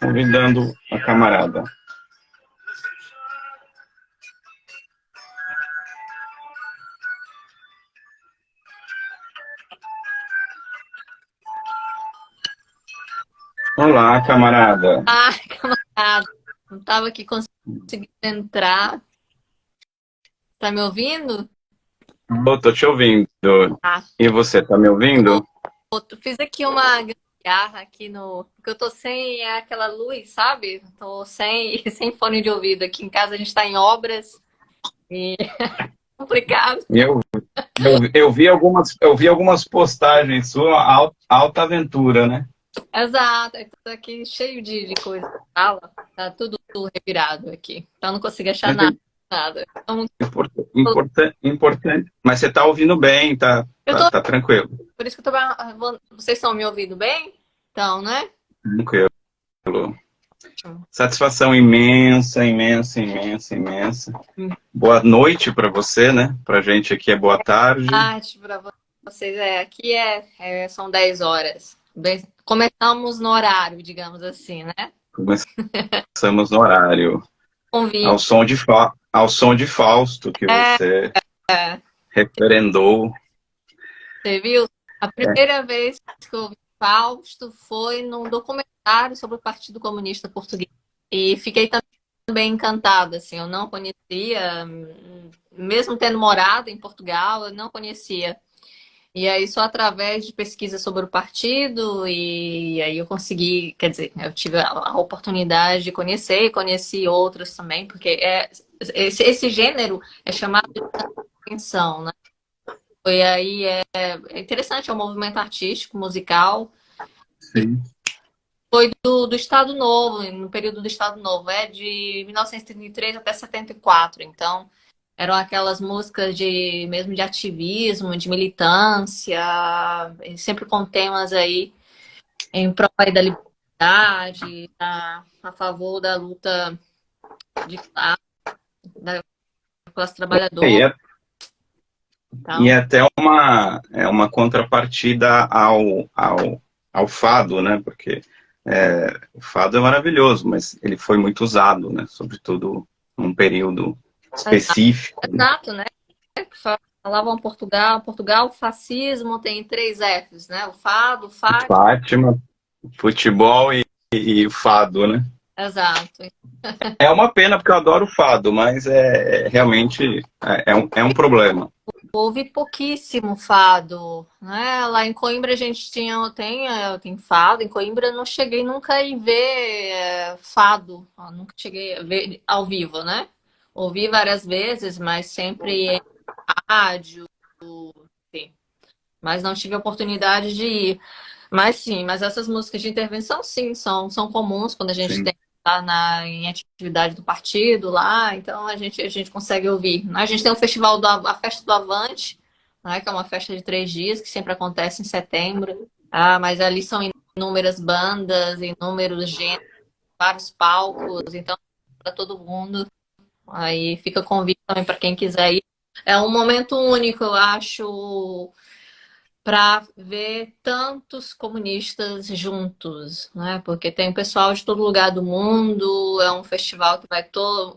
convidando a camarada. Olá, camarada. Ah, camarada, não estava aqui conseguindo entrar. Tá me ouvindo? Tô te ouvindo. Ah, E você, tá me ouvindo? fiz aqui uma gambiarra aqui no. Porque eu tô sem aquela luz, sabe? Tô sem, sem fone de ouvido. Aqui em casa a gente tá em obras e é complicado. Eu vi algumas postagens sua, alta aventura, né? Exato, eu tô aqui cheio de coisa na sala. Tá tudo revirado aqui. Então eu não consigo achar Mas nada. Nada. Então, importante. Mas você tá ouvindo bem, eu tô. tá tranquilo. Por isso que eu tô. Vocês estão me ouvindo bem? Então, né? Tranquilo. Satisfação imensa, imensa, imensa, imensa. Boa noite para você, né? Pra gente aqui é boa tarde. Tarde para vocês. Aqui são 10 horas. Começamos no horário, digamos assim, né? Começamos no horário. Convite. Ao som de Fausto que É, você é, referendou. você viu? A É, primeira vez que eu ouvi Fausto foi num documentário sobre o Partido Comunista Português. E fiquei também encantada, assim, eu não conhecia, mesmo tendo morado em Portugal, eu não conhecia. E aí, só através de pesquisa sobre o partido, e aí eu consegui, quer dizer, eu tive a oportunidade de conhecer, e conheci outros também, porque esse gênero é chamado de atenção, né? E aí é interessante, é um movimento artístico, musical, e sim. foi do Estado Novo, no período do Estado Novo, é de 1933 até 74, então eram aquelas músicas de mesmo de ativismo, de militância, e sempre com temas aí em prol aí da liberdade, a favor da luta de classe, da classe E trabalhadora. é, e Então, é até uma contrapartida ao fado, né? Porque o fado é maravilhoso, mas ele foi muito usado, né? Sobretudo num período específico. exato, né? Falavam Portugal, fascismo tem três Fs, né? O fado, o fado, Fátima, futebol e o fado, né? exato. É uma pena porque eu adoro fado, mas realmente é um problema. Ouvi pouquíssimo fado, né? Lá em Coimbra a gente tem fado. Em Coimbra eu não cheguei nunca a ir ver fado. Eu nunca cheguei a ver ao vivo, né? Ouvi várias vezes, mas sempre em rádio, sim. Mas não tive a oportunidade de ir. Mas sim, mas essas músicas de intervenção, sim, são comuns quando a gente Sim. tem tá em atividade do partido lá, então a gente consegue ouvir. A gente tem o festival a Festa do Avante, né, que é uma festa de 3 dias, que sempre acontece em setembro. Ah, mas ali são inúmeras bandas, inúmeros gêneros, vários palcos, então para todo mundo. Aí fica convite também para quem quiser ir. É um momento único, eu acho, para ver tantos comunistas juntos, né? Porque tem pessoal de todo lugar do mundo, é um festival que vai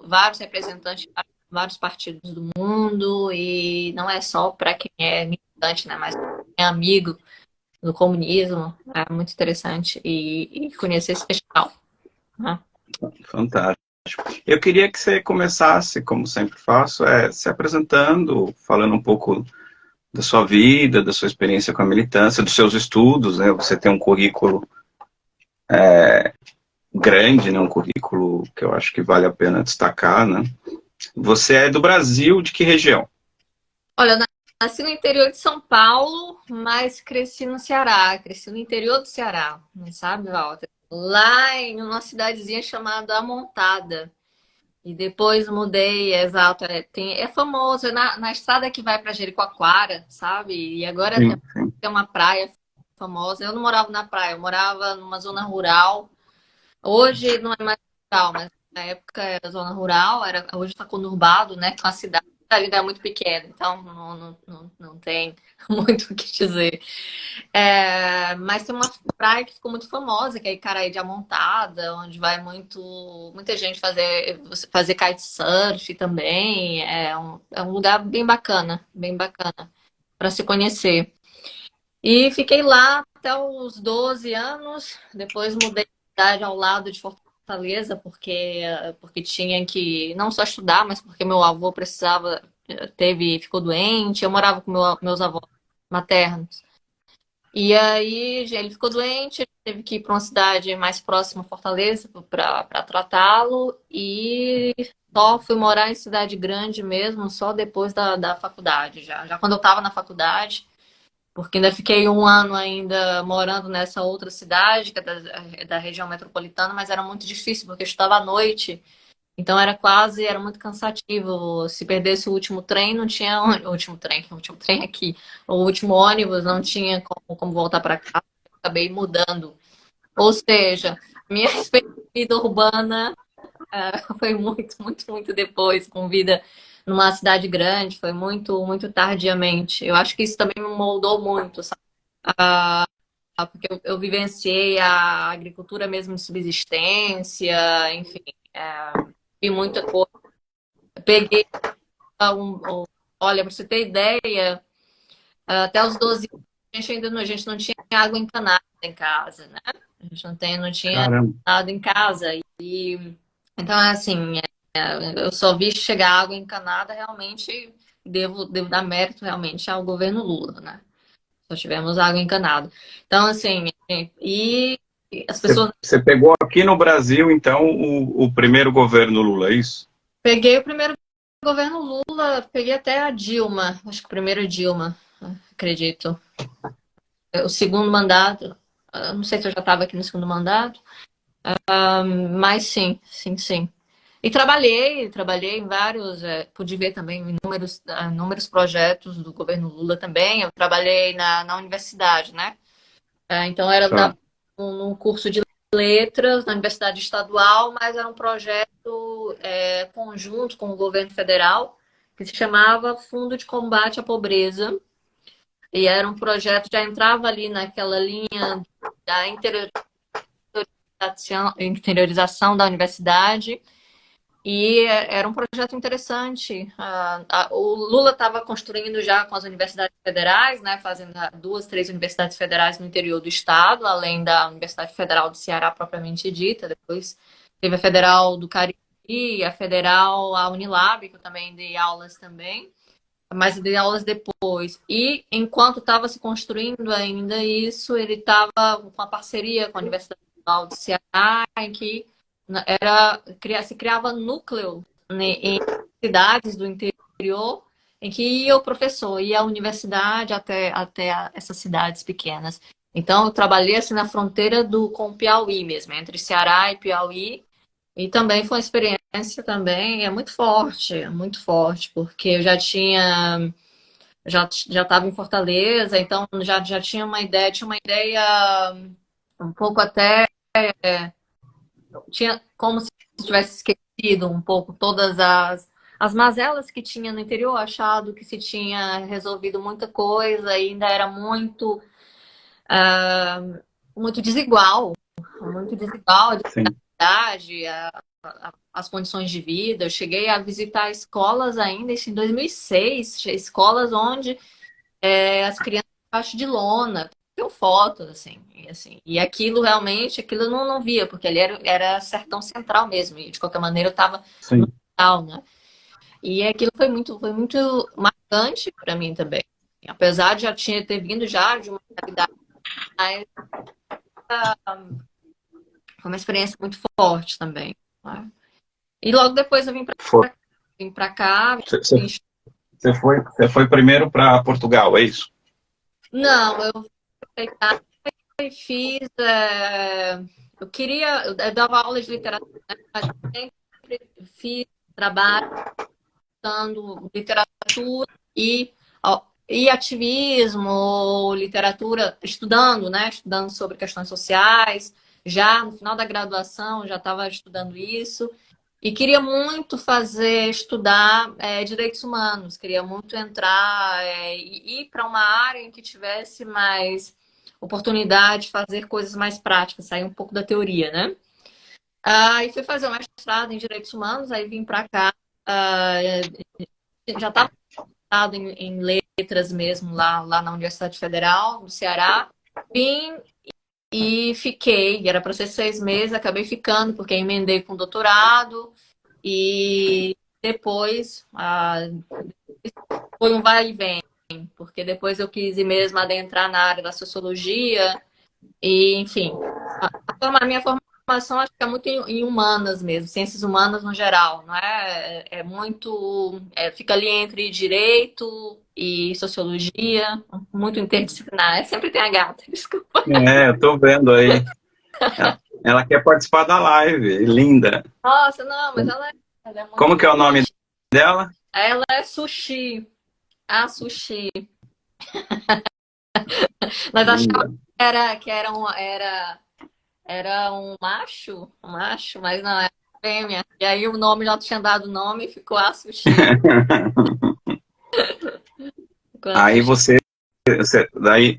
vários representantes de vários partidos do mundo, e não é só para quem é militante, né? Mas quem é amigo do comunismo. É muito interessante e conhecer esse festival, né? Fantástico. Eu queria que você começasse, como sempre faço, se apresentando, falando um pouco da sua vida, da sua experiência com a militância, dos seus estudos, né? Você tem um currículo grande, né? Um currículo que eu acho que vale a pena destacar, né? Você é do Brasil, de que região? Olha, eu nasci no interior de São Paulo, mas cresci no Ceará. Cresci no interior do Ceará, não sabe, Walter? Lá em uma cidadezinha chamada Amontada. E depois mudei, exato. É famoso, é na estrada que vai para Jericoacoara, sabe? E agora Sim, sim. tem uma praia famosa. Eu não morava na praia, eu morava numa zona rural. Hoje não é mais rural, mas na época era zona rural, hoje está conurbado, né, com a cidade. ainda é muito pequena, então não tem muito o que dizer. É, mas tem uma praia que ficou muito famosa, que é Icaraí de Amontada, onde vai muita gente fazer kitesurf também. É um lugar bem bacana para se conhecer. E fiquei lá até os 12 anos, depois mudei de cidade ao lado de Fortaleza, porque tinha que não só estudar, mas porque meu avô ficou doente, eu morava com meus avós maternos. E aí ele ficou doente, teve que ir para uma cidade mais próxima a Fortaleza para tratá-lo, e só fui morar em cidade grande mesmo, só depois da faculdade, já quando eu estava na faculdade. Porque ainda fiquei um ano ainda morando nessa outra cidade, que é da região metropolitana, mas era muito difícil, porque eu estudava à noite. Então era muito cansativo. Se perdesse o último trem, não tinha o último trem aqui, o último ônibus, não tinha como voltar para casa. Acabei mudando. Ou seja, minha experiência urbana foi muito depois, com vida numa cidade grande, foi muito tardiamente. Eu acho que isso também me moldou muito, sabe? Porque eu vivenciei a agricultura mesmo de subsistência, enfim, vi muita coisa. Peguei olha, para você ter ideia, até os 12 anos a gente não tinha água encanada em casa, né? A gente não tinha Caramba. nada em casa. E então, assim, eu só vi chegar água encanada, realmente devo dar mérito realmente ao governo Lula, né? Só tivemos água encanada. Então, assim, e as pessoas. Você pegou aqui no Brasil, então, o primeiro governo Lula, é isso? Peguei o primeiro governo Lula, peguei até a Dilma, acho que o primeiro Dilma, acredito. O segundo mandato, não sei se eu já estava aqui no segundo mandato, mas sim. E trabalhei em vários, pude ver também inúmeros projetos do governo Lula também. Eu trabalhei na universidade, né? Então Tá. num curso de letras na Universidade Estadual, mas era um projeto conjunto com o governo federal, que se chamava Fundo de Combate à Pobreza. E era um projeto, já entrava ali naquela linha da interiorização da universidade. E era um projeto interessante. O Lula estava construindo já com as universidades federais, né, fazendo 2, 3 universidades federais no interior do estado, além da Universidade Federal do Ceará propriamente dita. Depois teve a Federal do Cariri, a Federal, a Unilab, que eu também dei aulas também, mas eu dei aulas depois. E enquanto estava se construindo ainda isso, ele estava com uma parceria com a Universidade Federal do Ceará, em que se criava núcleo, né, em cidades do interior, em que ia o professor, ia a universidade até essas cidades pequenas. Então, eu trabalhei assim na fronteira com o Piauí mesmo, entre Ceará e Piauí, e também foi uma experiência também muito forte, porque eu já estava em Fortaleza, então já tinha uma ideia um pouco até tinha como se tivesse esquecido um pouco todas as mazelas que tinha no interior, achado que se tinha resolvido muita coisa, ainda era ah, muito desigual a Sim. cidade, as condições de vida. Eu cheguei a visitar escolas ainda, isso em 2006, escolas onde as crianças embaixo de lona, tenho fotos, e aquilo realmente, aquilo eu não via, porque ali era sertão central mesmo, e de qualquer maneira eu estava no Sim. central, né? E aquilo foi muito marcante para mim também. Apesar de ter vindo já de uma realidade, mas foi uma experiência muito forte também, né? E logo depois eu Foi- vim para cá, Você você foi primeiro para Portugal, é isso? não, eu fui e fiz. Eu dava aula de literatura, né, mas sempre fiz trabalho estudando literatura e ativismo, literatura, estudando, né? Estudando sobre questões sociais. Já no final da graduação, já estava estudando isso. E queria muito estudar direitos humanos, queria muito entrar e ir para uma área em que tivesse mais oportunidade de fazer coisas mais práticas, sair um pouco da teoria, né? Aí fui fazer um mestrado em direitos humanos, aí vim para cá, ah, já estava em letras mesmo lá na Universidade Federal, no Ceará. Vim e fiquei, era para ser 6 meses, acabei ficando, porque emendei com doutorado. E depois foi um vai e vem, porque depois eu quis ir mesmo adentrar na área da sociologia, e enfim, a minha formação acho que é muito em humanas mesmo, ciências humanas no geral, não é? É muito, fica ali entre direito e sociologia, muito interdisciplinar. Sempre tem a gata, desculpa. Eu tô vendo aí. Ela quer participar da live, linda. Nossa, não, mas ela é Como que é o muito. nome dela? Ela é sushi, a sushi. Nós achávamos Linda. era um macho, mas não, era fêmea. E aí o nome já tinha dado o nome e ficou a sushi. Ficou a Aí sushi.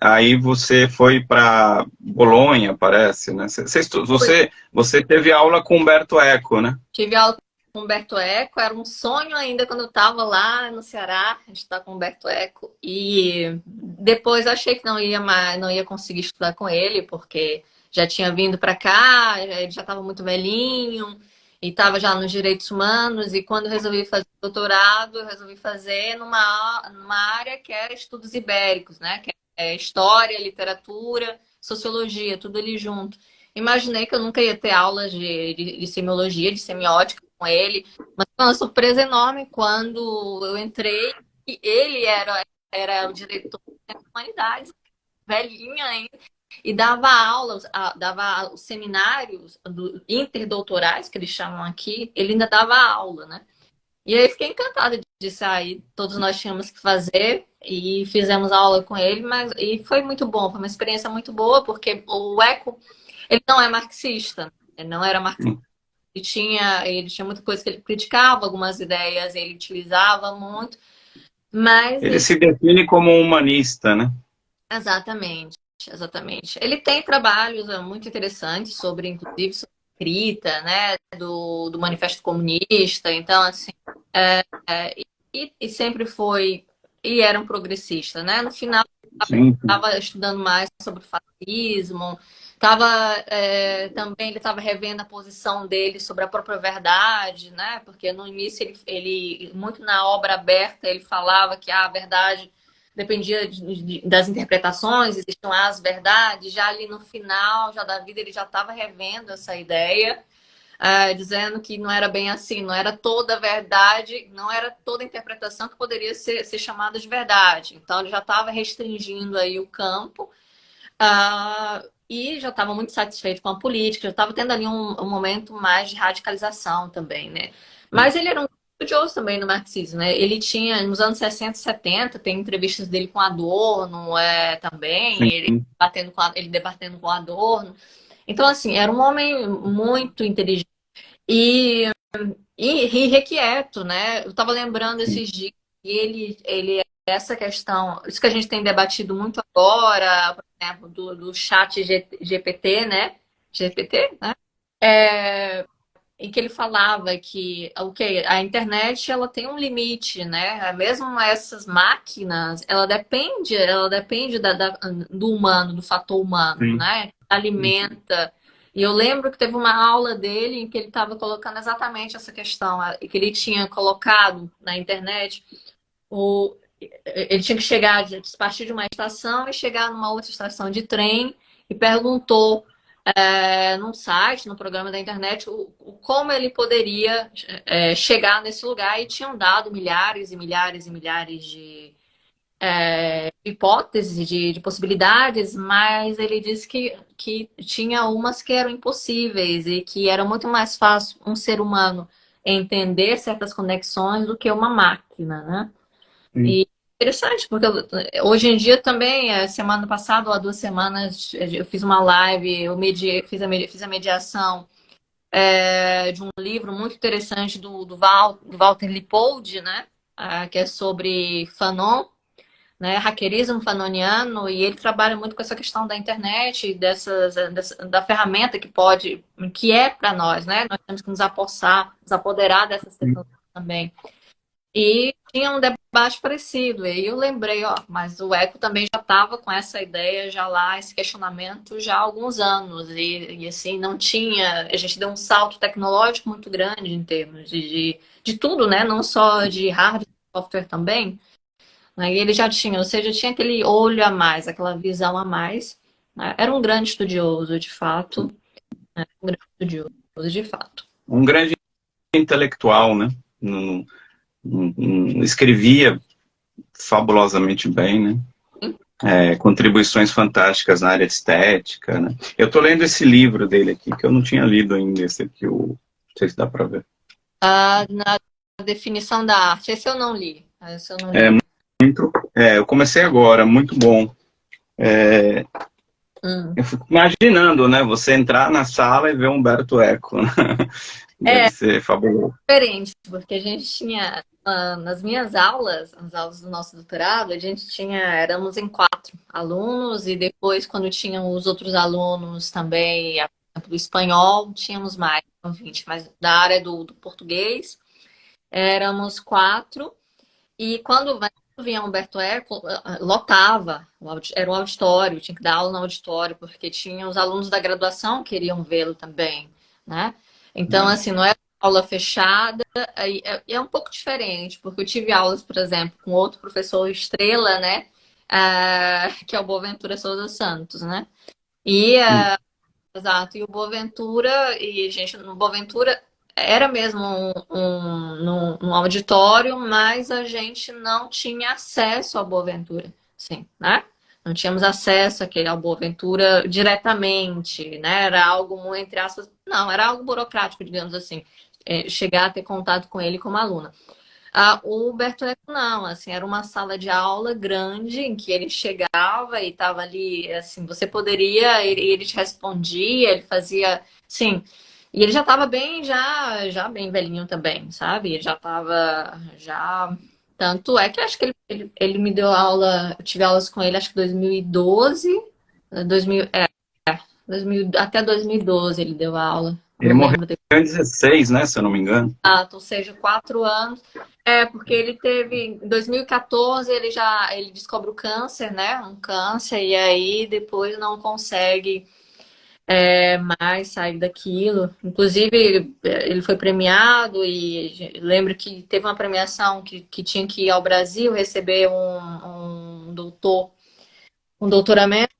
aí você foi para Bolonha, parece, né? Você teve aula com Humberto Eco, né? Tive aula com Humberto Eco, era um sonho ainda quando eu estava lá no Ceará, a gente está com Humberto Eco. E depois achei que não ia conseguir estudar com ele, porque já tinha vindo para cá, ele já estava muito velhinho e estava já nos direitos humanos. E quando eu resolvi fazer doutorado, eu resolvi fazer numa área que era estudos ibéricos, né? Que é história, literatura, sociologia, tudo ali junto. Imaginei que eu nunca ia ter aulas de semiologia, de semiótica com ele, mas foi uma surpresa enorme quando eu entrei e ele era o diretor de humanidades, velhinho ainda, e dava aulas, dava os seminários interdoutorais, que eles chamam aqui, ele ainda dava aula, né? E aí fiquei encantada de sair, todos nós tínhamos que fazer e fizemos aula com ele, e foi muito bom, foi uma experiência muito boa, porque o Eco ele não é marxista, ele não era marxista. Ele tinha muita coisa que ele criticava, algumas ideias ele utilizava muito, mas Ele ele, se define como um humanista, né? exatamente, exatamente. Ele tem trabalhos muito interessantes sobre, inclusive, sobre escrita, né, do Manifesto Comunista. Então, assim, e sempre foi e era um progressista, né? No final Sim. estava estudando mais sobre o fascismo, tava, também ele estava revendo a posição dele sobre a própria verdade, né? Porque no início muito na obra aberta, ele falava que a verdade dependia das interpretações, existiam as verdades, já ali no final, já da vida, ele já estava revendo essa ideia, dizendo que não era bem assim, não era toda verdade, não era toda interpretação que poderia ser chamada de verdade. Então ele já estava restringindo aí o campo, e já estava muito satisfeito com a política, já estava tendo ali um momento mais de radicalização também, né? Mas ele era um estudioso também no marxismo, né? Ele tinha, nos anos 60 e 70, tem entrevistas dele com Adorno, também, Sim. ele debatendo com Adorno. Então, assim, era um homem muito inteligente e, e requieto, né? Eu estava lembrando Sim. esses dias que essa questão, isso que a gente tem debatido muito agora, por exemplo, do chat GPT, né? GPT, né? É, em que ele falava que, ok, a internet ela tem um limite, né? Mesmo essas máquinas, ela depende do humano, do fator humano, Sim. né? Alimenta. E eu lembro que teve uma aula dele em que ele estava colocando exatamente essa questão, que ele tinha colocado na internet ele tinha que chegar, partir de uma estação e chegar numa outra estação de trem e perguntou num site, no programa da internet, como ele poderia chegar nesse lugar e tinham dado milhares e milhares e milhares de hipóteses, de possibilidades, mas ele disse que tinha umas que eram impossíveis e que era muito mais fácil um ser humano entender certas conexões do que uma máquina, né? Sim. E interessante, porque hoje em dia também, semana passada ou há 2 semanas, eu fiz uma live, fiz a mediação de um livro muito interessante do Walter Lippold, né? Que é sobre Fanon, né, hackerismo fanoniano, e ele trabalha muito com essa questão da internet, da ferramenta que é para nós, né? Nós temos que nos apoderar dessas tecnologias também. E tinha um debate parecido, e aí eu lembrei, ó, mas o Eco também já estava com essa ideia já lá, esse questionamento já há alguns anos, e assim, não tinha, a gente deu um salto tecnológico muito grande em termos de tudo, né? Não só de hardware, software também, né? E ele já tinha, ou seja, tinha aquele olho a mais, aquela visão a mais, né? Era um grande estudioso, de fato, né? Um grande estudioso, de fato. Um grande intelectual, né? Escrevia fabulosamente bem, né? Contribuições fantásticas na área de estética, né? Eu estou lendo esse livro dele aqui, que eu não tinha lido ainda, esse aqui, não sei se dá para ver. Na definição da arte, esse eu não li. Esse eu não li. Eu comecei agora, muito bom. Eu fico imaginando, né? Você entrar na sala e ver Umberto Eco, né? Deve ser fabuloso. Diferente, porque a gente tinha, nas minhas aulas, as aulas do nosso doutorado, éramos em 4 alunos, e depois, quando tinham os outros alunos também, por exemplo, do espanhol, tínhamos mais, 20, mas da área do português, éramos 4, e quando vinha Humberto Eco, lotava, era um auditório, tinha que dar aula no auditório, porque tinha os alunos da graduação que queriam vê-lo também, né? Então, assim, não era aula fechada, é um pouco diferente, porque eu tive aulas, por exemplo, com outro professor estrela, né? Que é o Boaventura Souza Santos, né? E, exato, e o Boaventura, e gente, no Boaventura era mesmo num auditório, mas a gente não tinha acesso ao Boaventura, sim, né? Não tínhamos acesso ao Boaventura diretamente, né? Era algo, entre aspas, não, era algo burocrático, digamos assim, chegar a ter contato com ele como aluna. O Humberto Eco não, assim, era uma sala de aula grande em que ele chegava e estava ali, assim, você poderia, ele te respondia, ele fazia, sim, e ele já estava bem, já bem velhinho também, sabe? Ele já estava, tanto é que acho que ele me deu aula, eu tive aulas com ele, acho que 2012, 2000, 2000, até 2012 ele deu aula, Ele não morreu lembro. em 2016, né? Se eu não me engano. Ou seja, 4 anos. Porque ele teve, em 2014, ele descobre o câncer, né? Um câncer, e aí depois não consegue mais sair daquilo. Inclusive, ele foi premiado, e lembro que teve uma premiação que tinha que ir ao Brasil receber um doutoramento.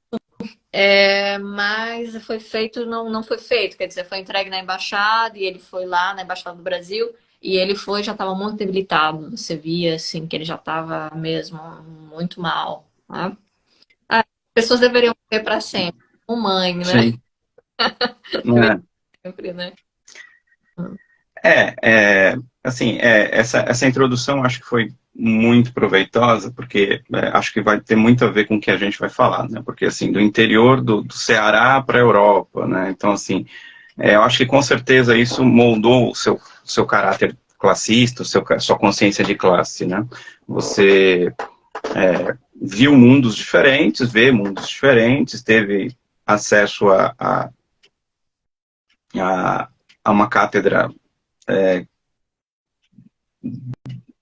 Mas foi feito, não foi feito, quer dizer, foi entregue na embaixada, e ele foi lá na embaixada do Brasil, e ele já estava muito debilitado, você via assim que ele já estava mesmo muito mal, né? As pessoas deveriam morrer para sempre, como mãe, né? Sim. É. Sempre, né? Assim, essa introdução acho que foi muito proveitosa, porque acho que vai ter muito a ver com o que a gente vai falar, né? Porque, assim, do interior do Ceará para a Europa, né? Então, assim, eu acho que com certeza isso moldou o seu caráter classista, sua consciência de classe, né? Você viu mundos diferentes, vê mundos diferentes, teve acesso a uma cátedra,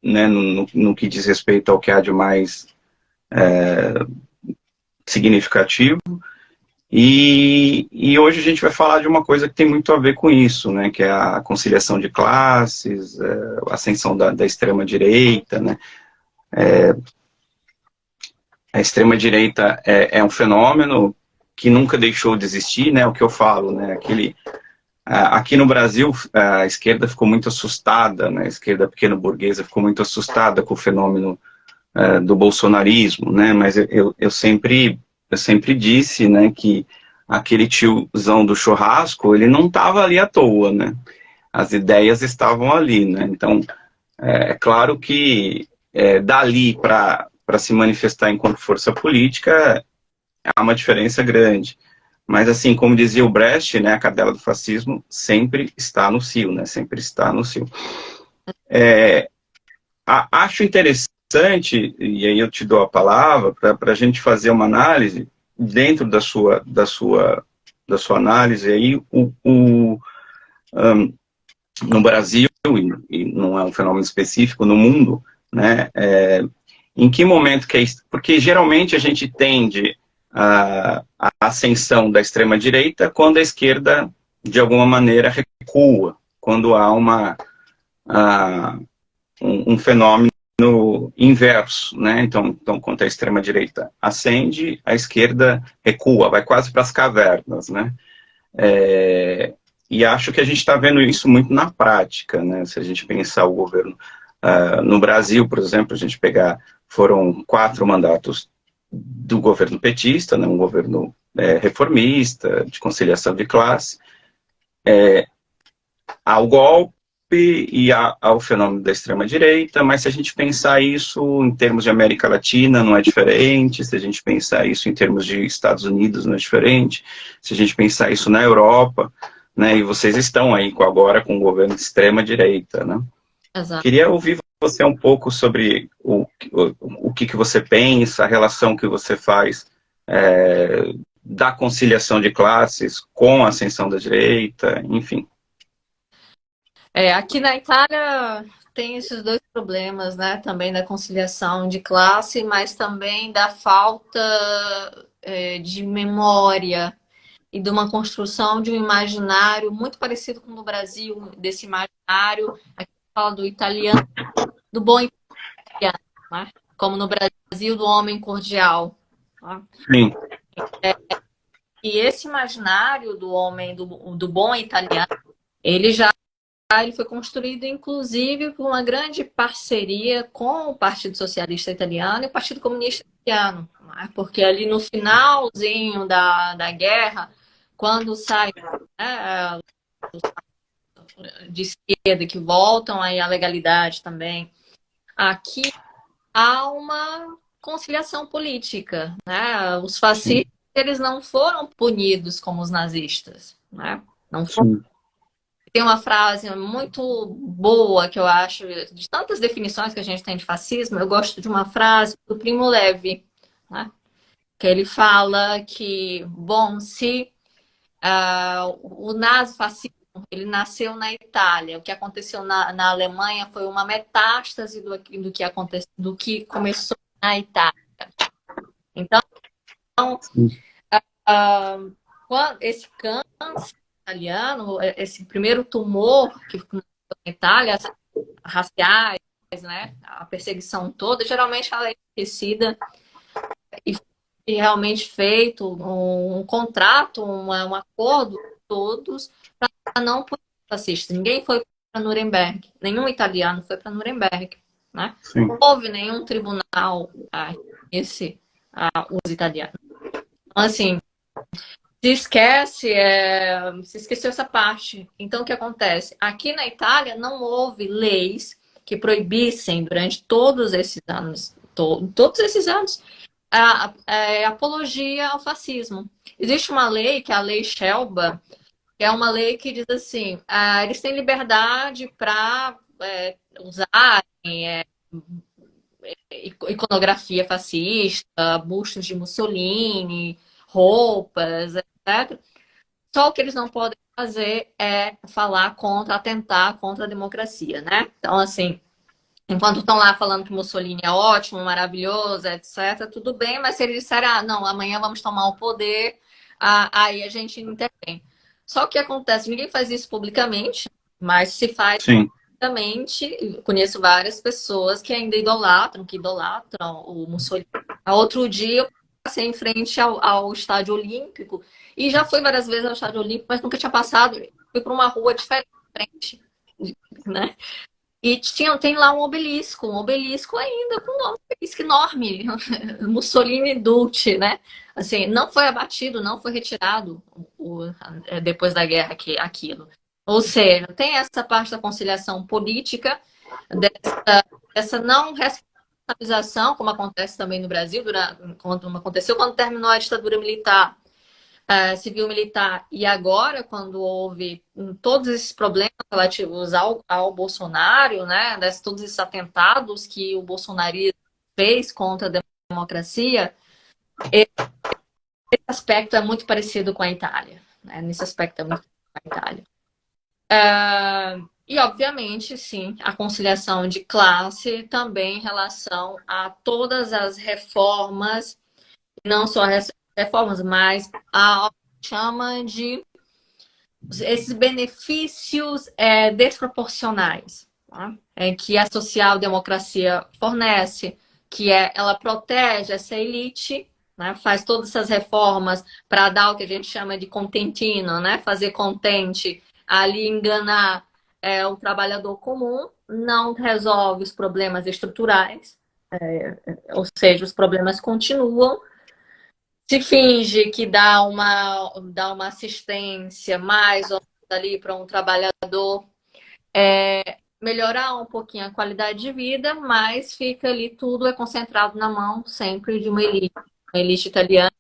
né, no que diz respeito ao que há de mais significativo. E hoje a gente vai falar de uma coisa que tem muito a ver com isso, né, que é a conciliação de classes, a ascensão da extrema-direita, né. A extrema-direita é um fenômeno que nunca deixou de existir, né, o que eu falo, né, aqui no Brasil, a esquerda ficou muito assustada, né, a esquerda pequeno-burguesa ficou muito assustada com o fenômeno do bolsonarismo, né, mas eu sempre disse, né, que aquele tiozão do churrasco, ele não estava ali à toa, né, as ideias estavam ali, né, então é claro que dali para se manifestar enquanto força política há uma diferença grande, Mas, assim, como dizia o Brecht, né, a cadela do fascismo sempre está no cio, né, sempre está no cio. Acho interessante, e aí eu te dou a palavra, para a gente fazer uma análise, dentro da sua análise, aí, no Brasil, e não é um fenômeno específico, no mundo, né, em que momento que é isso? Porque geralmente a gente tende a ascensão da extrema-direita quando a esquerda, de alguma maneira, recua, quando há um fenômeno inverso, né? Então, quando a extrema-direita ascende, a esquerda recua, vai quase para as cavernas, né? E acho que a gente está vendo isso muito na prática, né? Se a gente pensar o governo no Brasil, por exemplo, a gente foram 4 mandatos do governo petista, né? Um governo reformista, de conciliação de classe, ao golpe e ao fenômeno da extrema-direita, mas se a gente pensar isso em termos de América Latina, não é diferente, se a gente pensar isso em termos de Estados Unidos, não é diferente, se a gente pensar isso na Europa, né, e vocês estão aí agora com o governo de extrema-direita, né? Exato. Queria ouvir você um pouco sobre o que você pensa, a relação que você faz da conciliação de classes com a ascensão da direita, enfim. Aqui na Itália tem esses dois problemas, né? Também da conciliação de classe, mas também da falta de memória e de uma construção de um imaginário muito parecido com o do Brasil, desse imaginário, aqui fala do italiano, do bom italiano, né? Como no Brasil, do homem cordial. Tá? Sim. E esse imaginário do homem, do bom italiano, ele foi construído, inclusive, por uma grande parceria com o Partido Socialista Italiano e o Partido Comunista Italiano. Né? Porque ali no finalzinho da guerra, quando sai, né, de esquerda que voltam aí à legalidade também, aqui há uma conciliação política. Né? Os fascistas, eles não foram punidos como os nazistas. Né? Não foram. Sim. Tem uma frase muito boa que eu acho, de tantas definições que a gente tem de fascismo, eu gosto de uma frase do Primo Levi, né? Que ele fala que, bom, se o nazifascismo ele nasceu na Itália, o que aconteceu na Alemanha foi uma metástase do que começou na Itália. Então, esse câncer italiano, esse primeiro tumor que na Itália, raciais, né, a perseguição toda, geralmente ela é esquecida e realmente feito um contrato, um acordo com todos para não punir fascistas. Ninguém foi para Nuremberg, nenhum italiano foi para Nuremberg, né? Não houve nenhum tribunal os italianos. Então, assim, se esqueceu essa parte. Então, o que acontece? Aqui na Itália não houve leis que proibissem durante todos esses anos, a apologia ao fascismo. Existe uma lei, que é a Lei Scelba, que é uma lei que diz assim, eles têm liberdade para usarem iconografia fascista, bustos de Mussolini, roupas, etc. Só o que eles não podem fazer é falar atentar contra a democracia, né? Então, assim, enquanto estão lá falando que Mussolini é ótimo, maravilhoso, etc., tudo bem, mas se eles disserem, não, amanhã vamos tomar o poder, aí a gente intervém. Só que acontece, ninguém faz isso publicamente, mas se faz publicamente. Conheço várias pessoas que ainda idolatram o Mussolini. Outro dia eu passei em frente ao Estádio Olímpico e já fui várias vezes ao Estádio Olímpico, mas nunca tinha passado. Fui para uma rua diferente, né? E tem lá um obelisco ainda com um obelisco enorme, Mussolini Dulce, né? Assim, não foi abatido, não foi retirado depois da guerra aquilo. Ou seja, tem essa parte da conciliação política, dessa não responsabilização, como acontece também no Brasil, como aconteceu quando terminou a ditadura militar. civil-militar, e agora, quando houve todos esses problemas relativos ao Bolsonaro, né, todos esses atentados que o bolsonarismo fez contra a democracia, esse aspecto é muito parecido com a Itália. Né? Nesse aspecto é muito parecido com a Itália. E, obviamente, sim, a conciliação de classe também em relação a todas as reformas, não só as reformas, mas a chama de esses benefícios desproporcionais, tá? Que a social-democracia fornece, ela protege essa elite, né? Faz todas essas reformas para dar o que a gente chama de contentino, né? Fazer contente, ali enganar o trabalhador comum, não resolve os problemas estruturais, ou seja, os problemas continuam, se finge que dá uma assistência mais ou menos ali para um trabalhador melhorar um pouquinho a qualidade de vida, mas fica ali, tudo é concentrado na mão sempre de uma elite italiana,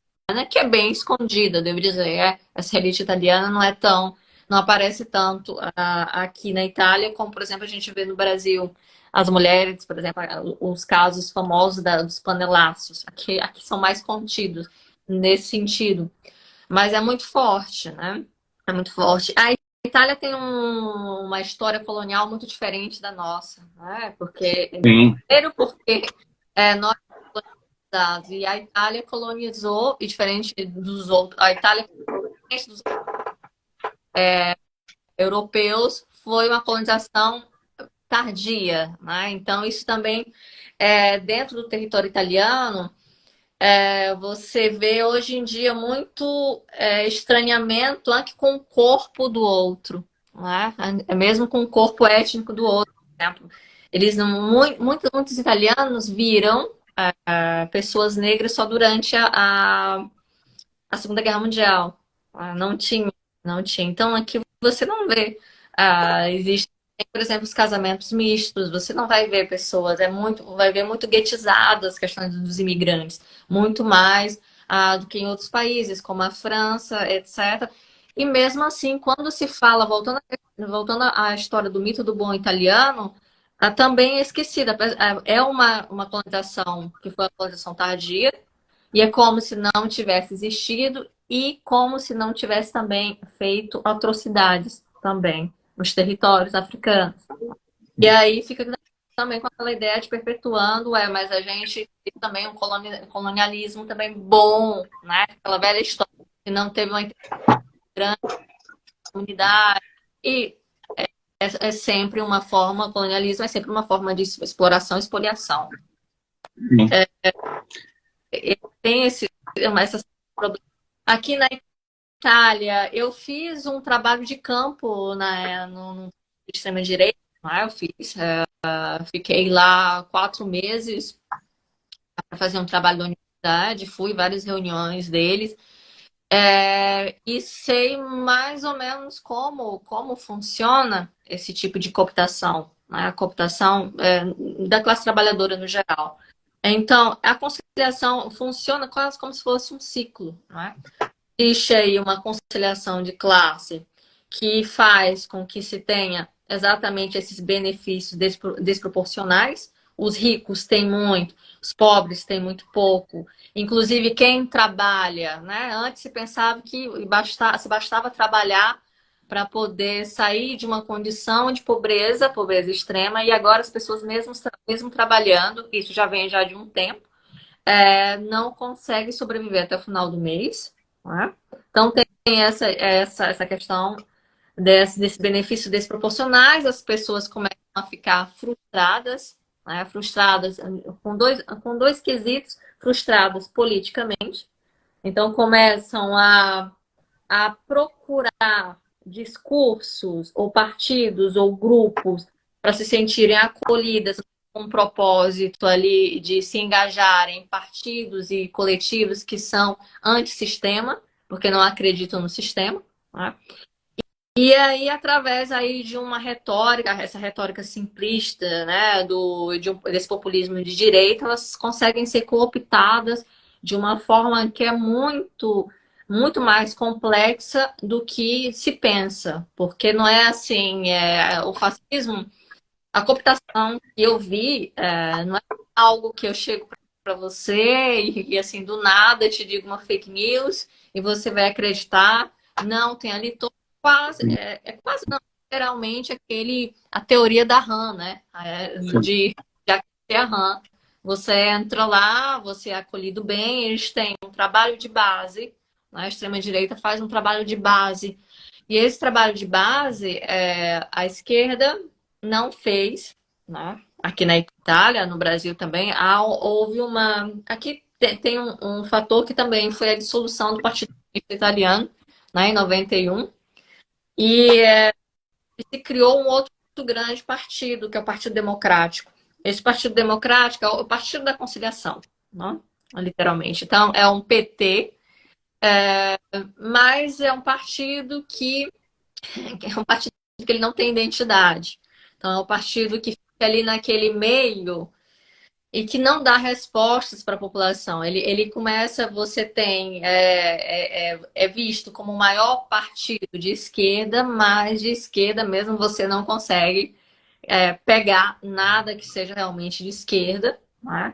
que é bem escondida, devo dizer. Essa elite italiana não aparece tanto aqui na Itália, como, por exemplo, a gente vê no Brasil. As mulheres, por exemplo, os casos famosos dos panelaços, aqui são mais contidos nesse sentido. Mas é muito forte, né? É muito forte. A Itália tem uma história colonial muito diferente da nossa, né? Sim, Primeiro porque nós somos colonizados e a Itália colonizou, e diferente dos outros, a Itália, diferente dos europeus, foi uma colonização tardia, né? Então, isso também, dentro do território italiano, você vê hoje em dia muito estranhamento com o corpo do outro, né? Mesmo com o corpo étnico do outro, por exemplo. Muitos italianos viram pessoas negras só durante a Segunda Guerra Mundial. Não tinha, não tinha. Então aqui você não vê. Existe, por exemplo, os casamentos mistos. Você não vai ver pessoas, vai ver muito guetizadas as questões dos imigrantes, muito mais do que em outros países, como a França, etc. E mesmo assim, quando se fala, voltando à história do mito do bom italiano, também é esquecida. É uma colonização que foi uma colonização tardia, e é como se não tivesse existido e como se não tivesse também feito atrocidades também nos territórios africanos. E aí fica também com aquela ideia de perpetuando, mas a gente tem também um colonialismo também bom, né? Aquela velha história que não teve uma grande comunidade. E é sempre uma forma, o colonialismo é sempre uma forma de exploração e expoliação. sim. Tem essas problemas. Aqui na Itália, eu fiz um trabalho de campo no extrema-direita, né? Eu fiquei lá 4 meses para fazer um trabalho da universidade, fui em várias reuniões deles, e sei mais ou menos como funciona esse tipo de cooptação, né? A cooptação da classe trabalhadora no geral. Então, a conciliação funciona quase como se fosse um ciclo, né? Existe aí uma conciliação de classe que faz com que se tenha exatamente esses benefícios desproporcionais. Os ricos têm muito, os pobres têm muito pouco. Inclusive, quem trabalha, né? Antes se pensava que se bastava trabalhar para poder sair de uma condição de pobreza extrema, e agora as pessoas, mesmo trabalhando, isso já vem já de um tempo, não consegue sobreviver até o final do mês. Né? Então tem essa questão desse benefício desproporcionais, as pessoas começam a ficar frustradas, né? Frustradas com dois quesitos, frustradas politicamente. Então começam a procurar discursos ou partidos ou grupos para se sentirem acolhidas com um propósito ali de se engajarem em partidos e coletivos que são antissistema, porque não acreditam no sistema, né? E aí, através aí de uma retórica, essa retórica simplista, né, desse populismo de direita, elas conseguem ser cooptadas de uma forma que é muito muito mais complexa do que se pensa, porque não é assim, o fascismo, a cooptação que eu vi, não é algo que eu chego para você assim, do nada te digo uma fake news e você vai acreditar. Não, tem ali todo, quase, quase não, literalmente a teoria da RAM, né? Sim, De a RAM. Você entra lá, você é acolhido bem, eles têm um trabalho de base, né? A extrema-direita faz um trabalho de base. E esse trabalho de base, a esquerda não fez, né? Aqui na Itália, no Brasil também, houve uma. Aqui tem um fator que também foi a dissolução do Partido Comunista Italiano, né, em 91, e se criou um outro grande partido, que é o Partido Democrático. Esse Partido Democrático é o Partido da Conciliação, né? Literalmente. Então, é um PT, mas é um partido que é um partido que ele não tem identidade. Então, é um partido que fica ali naquele meio e que não dá respostas para a população. Ele começa, você tem, é visto como o maior partido de esquerda, mas de esquerda mesmo você não consegue pegar nada que seja realmente de esquerda, né?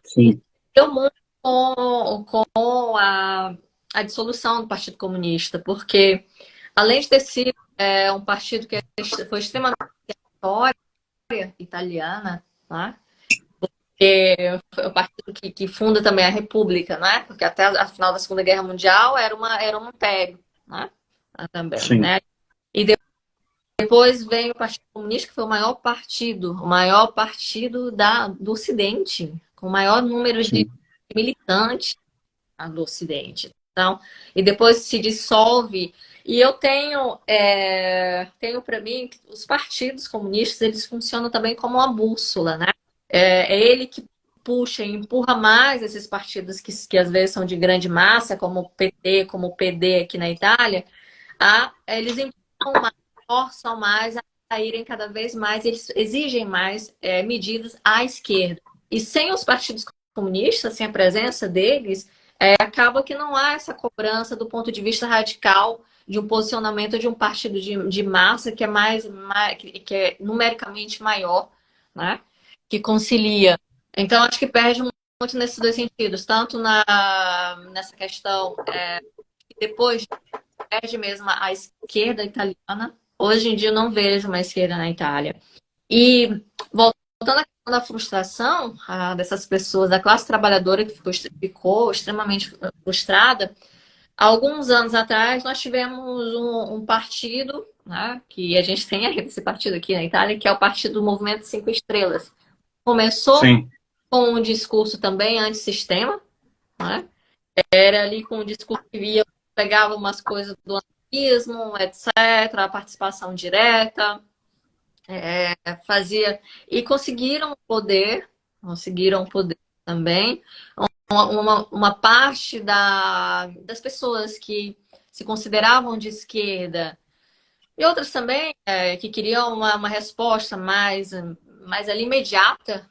E sim, deu muito com a dissolução do Partido Comunista, porque além de ter sido um partido que foi extremamente história italiana, né? Que foi o partido que funda também a República, né? Porque até a final da Segunda Guerra Mundial era um império, né? Também, sim, né? E depois vem o Partido Comunista, que foi o maior partido do Ocidente, com o maior número de sim, militantes do Ocidente. Então, e depois se dissolve. E eu tenho para mim que os partidos comunistas eles funcionam também como uma bússola, né? É ele que puxa e empurra mais esses partidos que às vezes são de grande massa, como o PT, como o PD aqui na Itália, eles empurram mais, forçam mais a irem cada vez mais, eles exigem mais medidas à esquerda. E sem os partidos comunistas, sem a presença deles, acaba que não há essa cobrança do ponto de vista radical de um posicionamento de um partido de massa que é que é numericamente maior, né? Que concilia. Então, acho que perde muito nesses dois sentidos, tanto nessa questão depois perde mesmo a esquerda italiana. Hoje em dia eu não vejo uma esquerda na Itália. E voltando à questão da frustração dessas pessoas, da classe trabalhadora que ficou extremamente frustrada, há alguns anos atrás nós tivemos um partido, né, que a gente tem esse partido aqui na Itália, que é o Partido do Movimento Cinco Estrelas. Começou sim, com um discurso também antissistema, né? Era ali com um discurso que pegava umas coisas do anarquismo, etc., a participação direta, fazia. E conseguiram poder também. Uma parte das pessoas que se consideravam de esquerda e outras também que queriam uma resposta mais ali imediata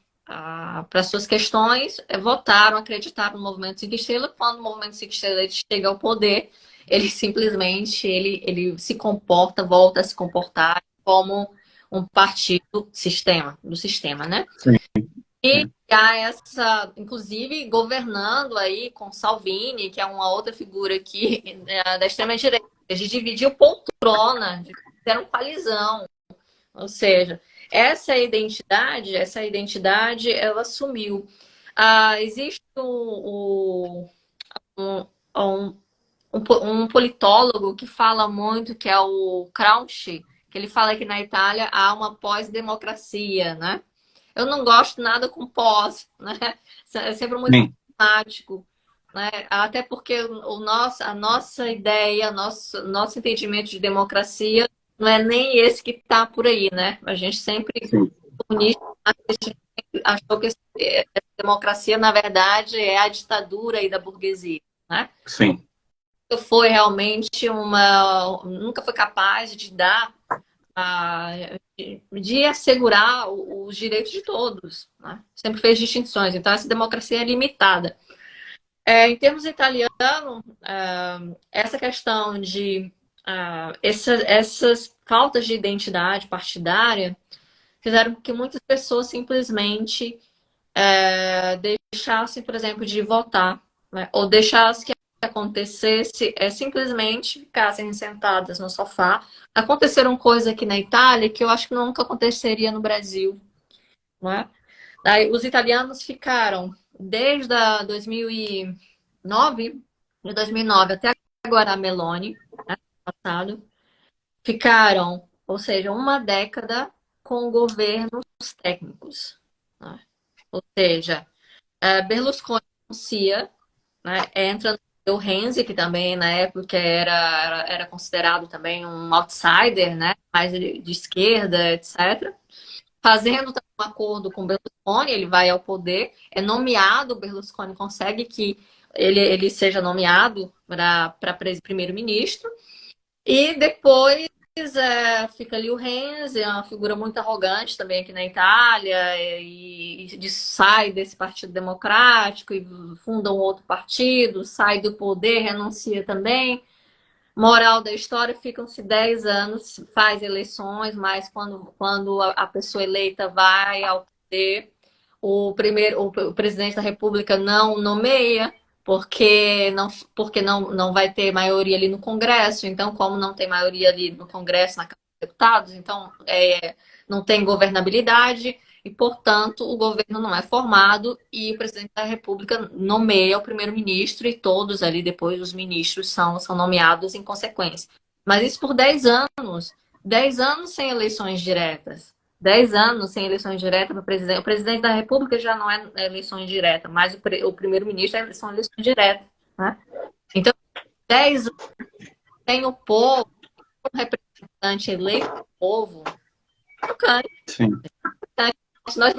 para suas questões, votaram, acreditaram no Movimento Cinco Estrelas. Quando o Movimento Cinco Estrelas chega ao poder, ele simplesmente ele se comporta, volta a se comportar como um partido do sistema, né? sim, E é, há essa, inclusive, governando aí com Salvini, que é uma outra figura aqui da extrema-direita. Eles dividiu poltrona, fizeram coalizão. Ou seja, essa identidade, ela sumiu. Existe um, um, um politólogo que fala muito, que é o Gramsci, que ele fala que na Itália há uma pós-democracia, né? Eu não gosto nada com pós, né? É sempre muito sim, problemático, né? Até porque a nossa ideia, nosso entendimento de democracia não é nem esse que está por aí, né? A gente sempre, sim, comunista, achou que essa democracia, na verdade, é a ditadura aí da burguesia, né? sim, Foi realmente nunca foi capaz de dar a- de assegurar os direitos de todos, né? Sempre fez distinções. Então, essa democracia é limitada. Em termos italiano, essa questão de essas faltas de identidade partidária fizeram com que muitas pessoas simplesmente deixassem, por exemplo, de votar, né? Ou deixassem que acontecesse, simplesmente ficassem sentadas no sofá. Aconteceram coisas aqui na Itália que eu acho que nunca aconteceria no Brasil, não é? Daí, os italianos ficaram desde 2009, de 2009 até agora a Meloni, né, passado, ficaram, ou seja, uma década com governos técnicos, né? Ou seja, Berlusconi anuncia, né, entra o Renzi, que também na época era considerado também um outsider, né, mais de esquerda, etc. Fazendo um acordo com Berlusconi, ele vai ao poder, é nomeado, Berlusconi consegue que ele seja nomeado para primeiro-ministro, e depois fica ali o Renzi, é uma figura muito arrogante também aqui na Itália, sai desse Partido Democrático e funda um outro partido, sai do poder, renuncia também. Moral da história, ficam-se 10 anos, faz eleições, mas quando a pessoa eleita vai ao poder, o presidente da República não nomeia, porque não vai ter maioria ali no Congresso. Então, como não tem maioria ali no Congresso, na Câmara dos Deputados, então não tem governabilidade e, portanto, o governo não é formado e o presidente da República nomeia o primeiro-ministro e todos ali depois os ministros são nomeados em consequência. Mas isso por 10 anos. 10 anos sem eleições diretas. 10 anos sem eleições diretas para presidente. O presidente da República já não é eleições diretas, mas o primeiro-ministro são eleições diretas. Né? Então, 10 anos sem o povo, um representante eleito do povo, chocante. Sim. Nós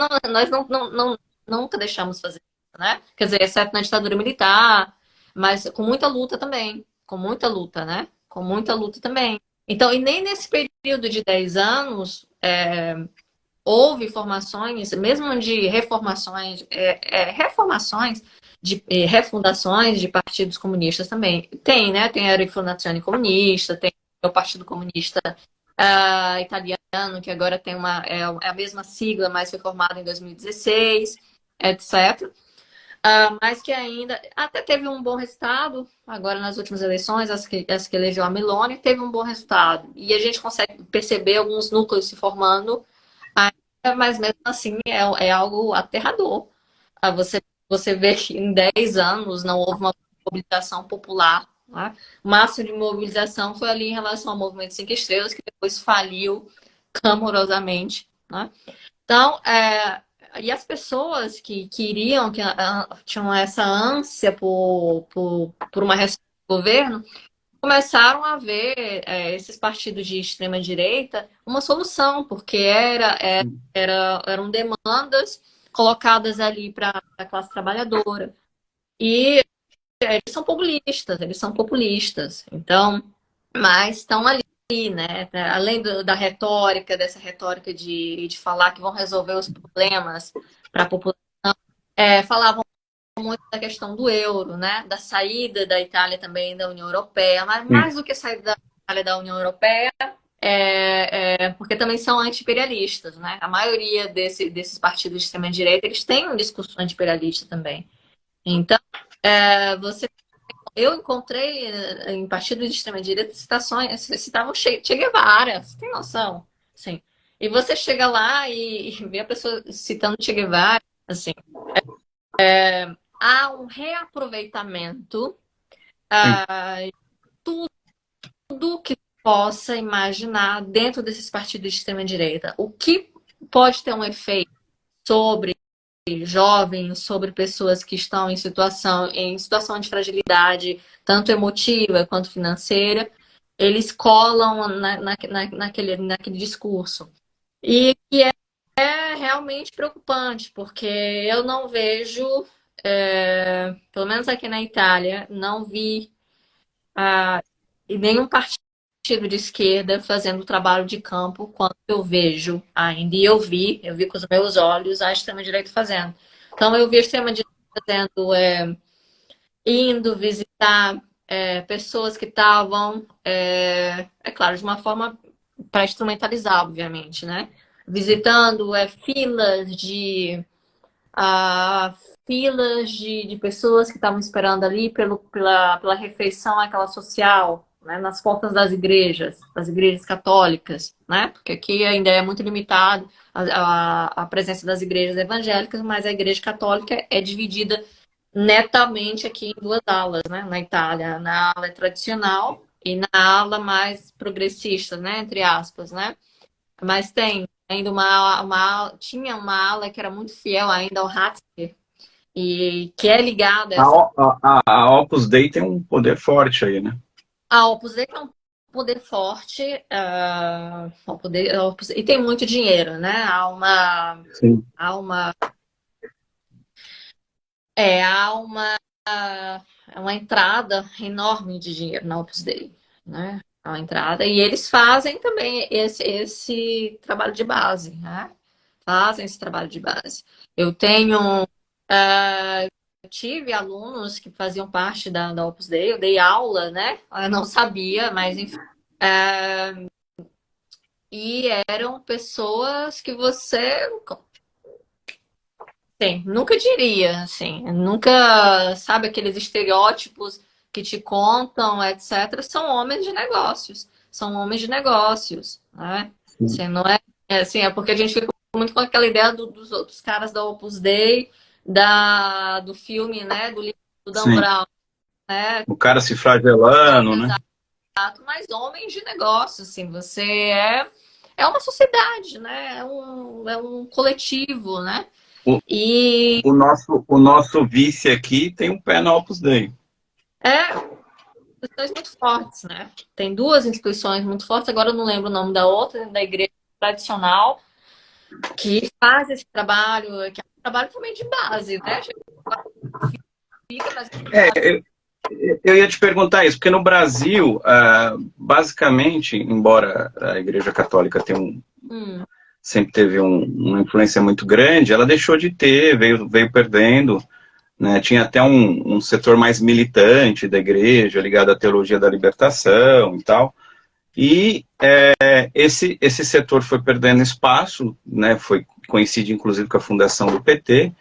nunca deixamos fazer isso, né? Quer dizer, exceto na ditadura militar, mas com muita luta também. Com muita luta, né? Com muita luta também. Então, e nem nesse período de 10 anos, houve formações, mesmo de reformações, de refundações de partidos comunistas também. Tem, né? Tem a Rifondazione Comunista, tem o Partido Comunista italiano, que agora tem é a mesma sigla, mas foi formado em 2016, etc. Mas que ainda até teve um bom resultado, agora nas últimas eleições, as que elegeu a Meloni, teve um bom resultado. E a gente consegue perceber alguns núcleos se formando, mas mesmo assim é algo aterrador. Você vê que em 10 anos não houve uma mobilização popular. Né? O máximo de mobilização foi ali em relação ao Movimento Cinco Estrelas, que depois faliu clamorosamente. Né? Então, e as pessoas que queriam, tinham essa ânsia por uma resposta do governo, começaram a ver esses partidos de extrema-direita uma solução, porque eram demandas colocadas ali para a classe trabalhadora. E eles são populistas. Então, mas estão ali, né? Além da retórica, dessa retórica de falar que vão resolver os problemas para a população, falavam muito da questão do euro, né? Da saída da Itália também da União Europeia, mas mais do que sair da Itália da União Europeia, porque também são anti-imperialistas, né? A maioria desses partidos de extrema-direita, eles têm um discurso anti-imperialista também. Então, eu encontrei em partidos de extrema-direita citavam Che Guevara, você tem noção? Sim. E você chega lá e vê a pessoa citando Che Guevara, assim, há um reaproveitamento tudo que possa imaginar dentro desses partidos de extrema-direita. O que pode ter um efeito sobre jovens, sobre pessoas que estão em situação de fragilidade, tanto emotiva quanto financeira, eles colam naquele discurso. E que é realmente preocupante, porque eu não vejo, pelo menos aqui na Itália, não vi nenhum partido de esquerda fazendo trabalho de campo quanto eu vejo ainda. E eu vi com os meus olhos a extrema-direita fazendo. Então, eu vi a extrema-direita fazendo indo visitar pessoas que estavam, claro, de uma forma para instrumentalizar, obviamente, né? Visitando ah, filas de pessoas que estavam esperando ali pela refeição aquela social, né? Nas portas das igrejas católicas, né? Porque aqui ainda é muito limitado a presença das igrejas evangélicas, mas a igreja católica é dividida netamente aqui em duas alas, né? Na Itália, na ala tradicional e na ala mais progressista, né? Entre aspas, né? Mas tem ainda tinha uma ala que era muito fiel ainda ao Ratzinger, e que é ligada a A, essa. a Opus Dei tem um poder forte aí, né? A Opus Dei é um poder forte, e tem muito dinheiro, né? Sim. Há uma, há uma entrada enorme de dinheiro na Opus Dei, né? Há uma entrada, e eles fazem também esse trabalho de base, né? Fazem esse trabalho de base. Eu tenho, eu tive alunos que faziam parte da Opus Dei, eu dei aula, né? Eu não sabia, mas enfim. E eram pessoas que você, sim, nunca diria, assim, nunca, sabe, aqueles estereótipos que te contam, etc. São homens de negócios, são homens de negócios, né? Sim. Assim, não assim, é porque a gente fica muito com aquela ideia dos outros caras da Opus Dei, do filme, né, do livro do Dan Sim. Brown, né? O cara se flagelando, né? Exato, mas homens de negócios, assim, é uma sociedade, né? É um coletivo, né? O, E o nosso vice aqui tem um pé na Opus Dei. instituições muito fortes, né? Tem duas instituições muito fortes, agora eu não lembro o nome da outra, da igreja tradicional, que faz esse trabalho, que é um trabalho também de base, né? Fica, mas É, eu ia te perguntar isso, porque no Brasil, basicamente, embora a Igreja Católica hum, sempre teve uma influência muito grande, ela deixou de ter, veio perdendo, né? Tinha até um setor mais militante da igreja, ligado à teologia da libertação e tal. E esse setor foi perdendo espaço, né? Coincide inclusive com a fundação do PT.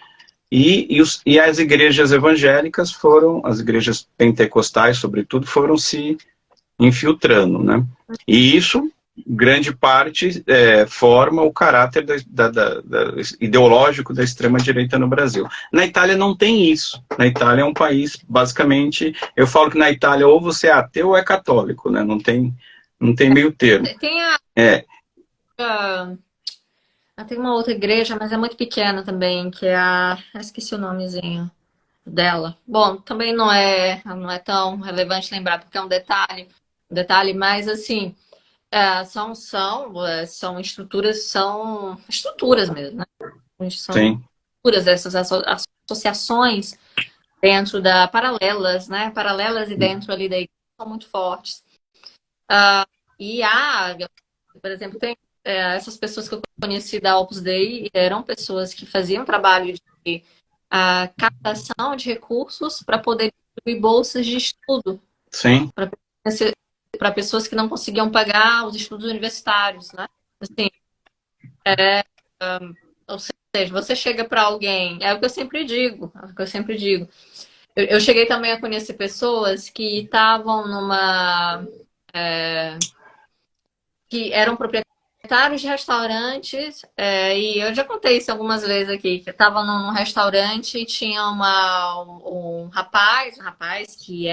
E as igrejas evangélicas as igrejas pentecostais, sobretudo, foram se infiltrando, né? E isso, grande parte, forma o caráter ideológico da extrema-direita no Brasil. Na Itália não tem isso. Na Itália é um país, basicamente, eu falo que na Itália ou você é ateu ou é católico, né? Não tem meio termo. tem É, tem uma outra igreja, mas é muito pequena também, que é esqueci o nomezinho dela. Bom, também não é tão relevante lembrar, porque é um detalhe, mas assim, são estruturas mesmo, né? São sim, estruturas dessas associações dentro paralelas, né? Paralelas e dentro ali da igreja são muito fortes. E por exemplo, tem essas pessoas que eu conheci da Opus Dei eram pessoas que faziam trabalho de captação de recursos para poder distribuir bolsas de estudo sim, para pessoas que não conseguiam pagar os estudos universitários, né? Assim, ou seja, você chega para alguém, é o que eu sempre digo, é o que eu sempre digo. Eu cheguei também a conhecer pessoas que estavam que eram proprietários de restaurantes, e eu já contei isso algumas vezes aqui, que estava num restaurante e tinha um rapaz que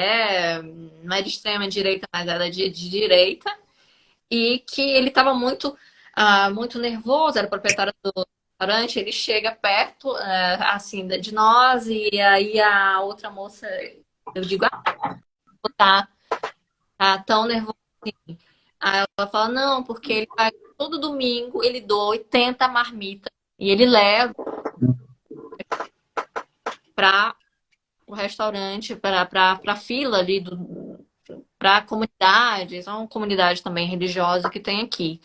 não é de extrema direita, mas era de direita, e que ele estava muito nervoso, era proprietário do restaurante, ele chega perto, assim, de nós, e aí a outra moça, eu digo, tá tão nervoso. Aí ela fala, não, porque ele vai todo domingo, ele doa 80 marmitas e ele leva para o restaurante, para a fila ali, para a comunidade, é uma comunidade também religiosa que tem aqui.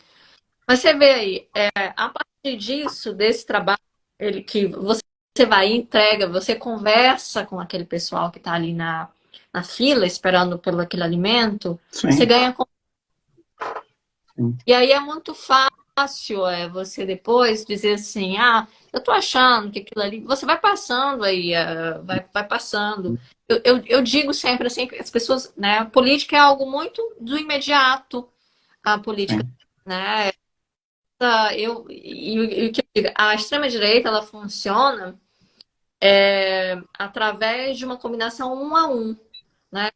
Mas você vê aí, a partir disso, desse trabalho, ele que você você vai e entrega, você conversa com aquele pessoal que está ali na fila, esperando pelo aquele alimento, você sim, ganha. sim, E aí é muito fácil você depois dizer assim, eu tô achando que aquilo ali. Você vai passando aí, vai passando. Eu digo sempre assim, que as pessoas, né? A política é algo muito do imediato, a política, sim, né? E o que eu digo, a extrema-direita ela funciona através de uma combinação um a um, né?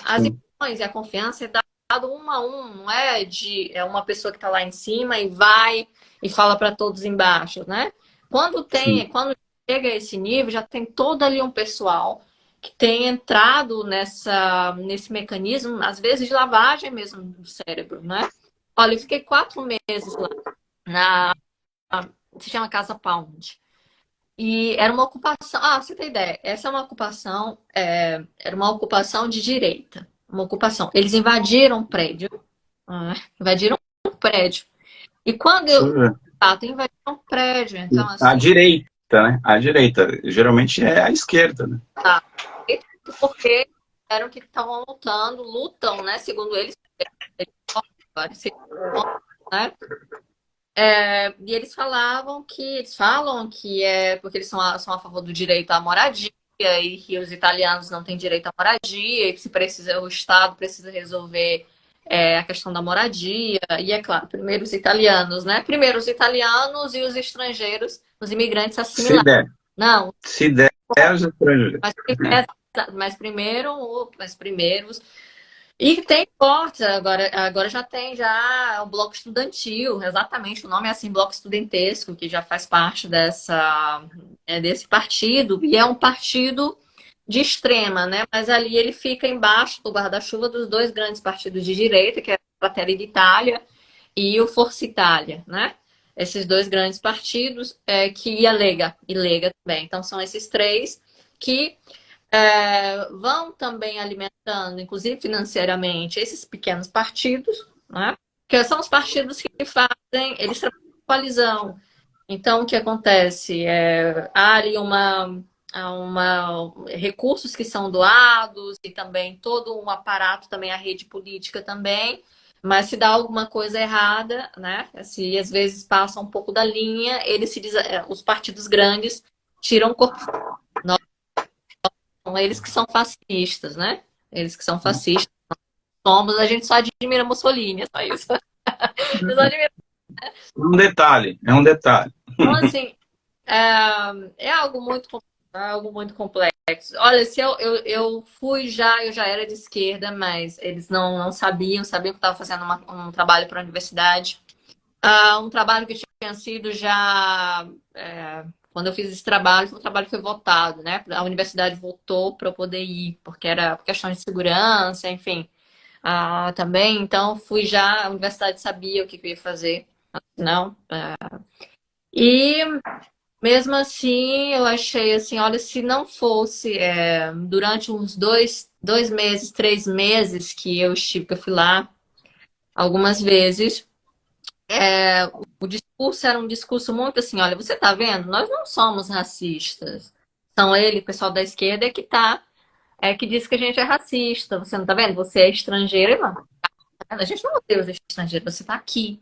As sim, emoções e a confiança é dado um a um, não é de uma pessoa que está lá em cima e vai e fala para todos embaixo, né? sim, Quando chega a esse nível, já tem todo ali um pessoal que tem entrado nesse mecanismo, às vezes de lavagem mesmo do cérebro, né? Olha, eu fiquei 4 meses lá na se chama Casa Pound. E era uma ocupação. Você tem ideia? Essa é uma ocupação, era uma ocupação de direita. Uma ocupação. Eles invadiram um prédio. Invadiram um prédio. E quando deixa eu eu. ver. Invadiram um prédio. Então, A assim, direita, né? A direita, geralmente é a esquerda, né? tá. Porque eram que estavam lutam, né? Segundo eles, né? E eles falam que é porque eles são a favor do direito à moradia e que os italianos não têm direito à moradia e que se precisa, o Estado precisa resolver a questão da moradia. E é claro, primeiro os italianos, né? Primeiro os italianos e os estrangeiros, os imigrantes Se assimilados. der, Não, se der, os estrangeiros. mas primeiros e tem cortes, agora já tem já o bloco estudantil, exatamente, o nome é assim, bloco estudantesco, que já faz parte desse partido, e é um partido de extrema, né? Mas ali ele fica embaixo do guarda-chuva dos dois grandes partidos de direita, que é a Fratelli d'Italia e o Força Itália, né? Esses dois grandes partidos, e e Lega também. Então são esses três que vão também alimentando, inclusive financeiramente, esses pequenos partidos, né? Que são os partidos que fazem, eles trabalham em coalizão. Então, o que acontece? Há ali recursos que são doados e também todo um aparato, também a rede política também, mas se dá alguma coisa errada, né? Se às vezes passa um pouco da linha, os partidos grandes tiram o corpo. São eles que são fascistas, né? Eles que são fascistas. A gente só admira Mussolini, é só isso. Eu só admiro. Um detalhe, é um detalhe. Então, assim, é algo muito complexo. Olha, se eu fui já, eu já era de esquerda, mas eles não sabiam que eu estava fazendo um trabalho para a universidade. Um trabalho que tinha sido já. Quando eu fiz esse trabalho, o trabalho foi votado, né? A universidade votou para eu poder ir, porque era por questão de segurança, enfim. Também, então fui já, a universidade sabia o que eu ia fazer, não. E mesmo assim, eu achei assim, olha, se não fosse durante uns dois meses, 3 meses que eu fui lá algumas vezes, o discurso era um discurso muito assim, olha, você tá vendo? Nós não somos racistas. São ele, o pessoal da esquerda, que diz que a gente é racista. Você não tá vendo? Você é estrangeiro, irmão. A gente não odeia os estrangeiros, você tá aqui,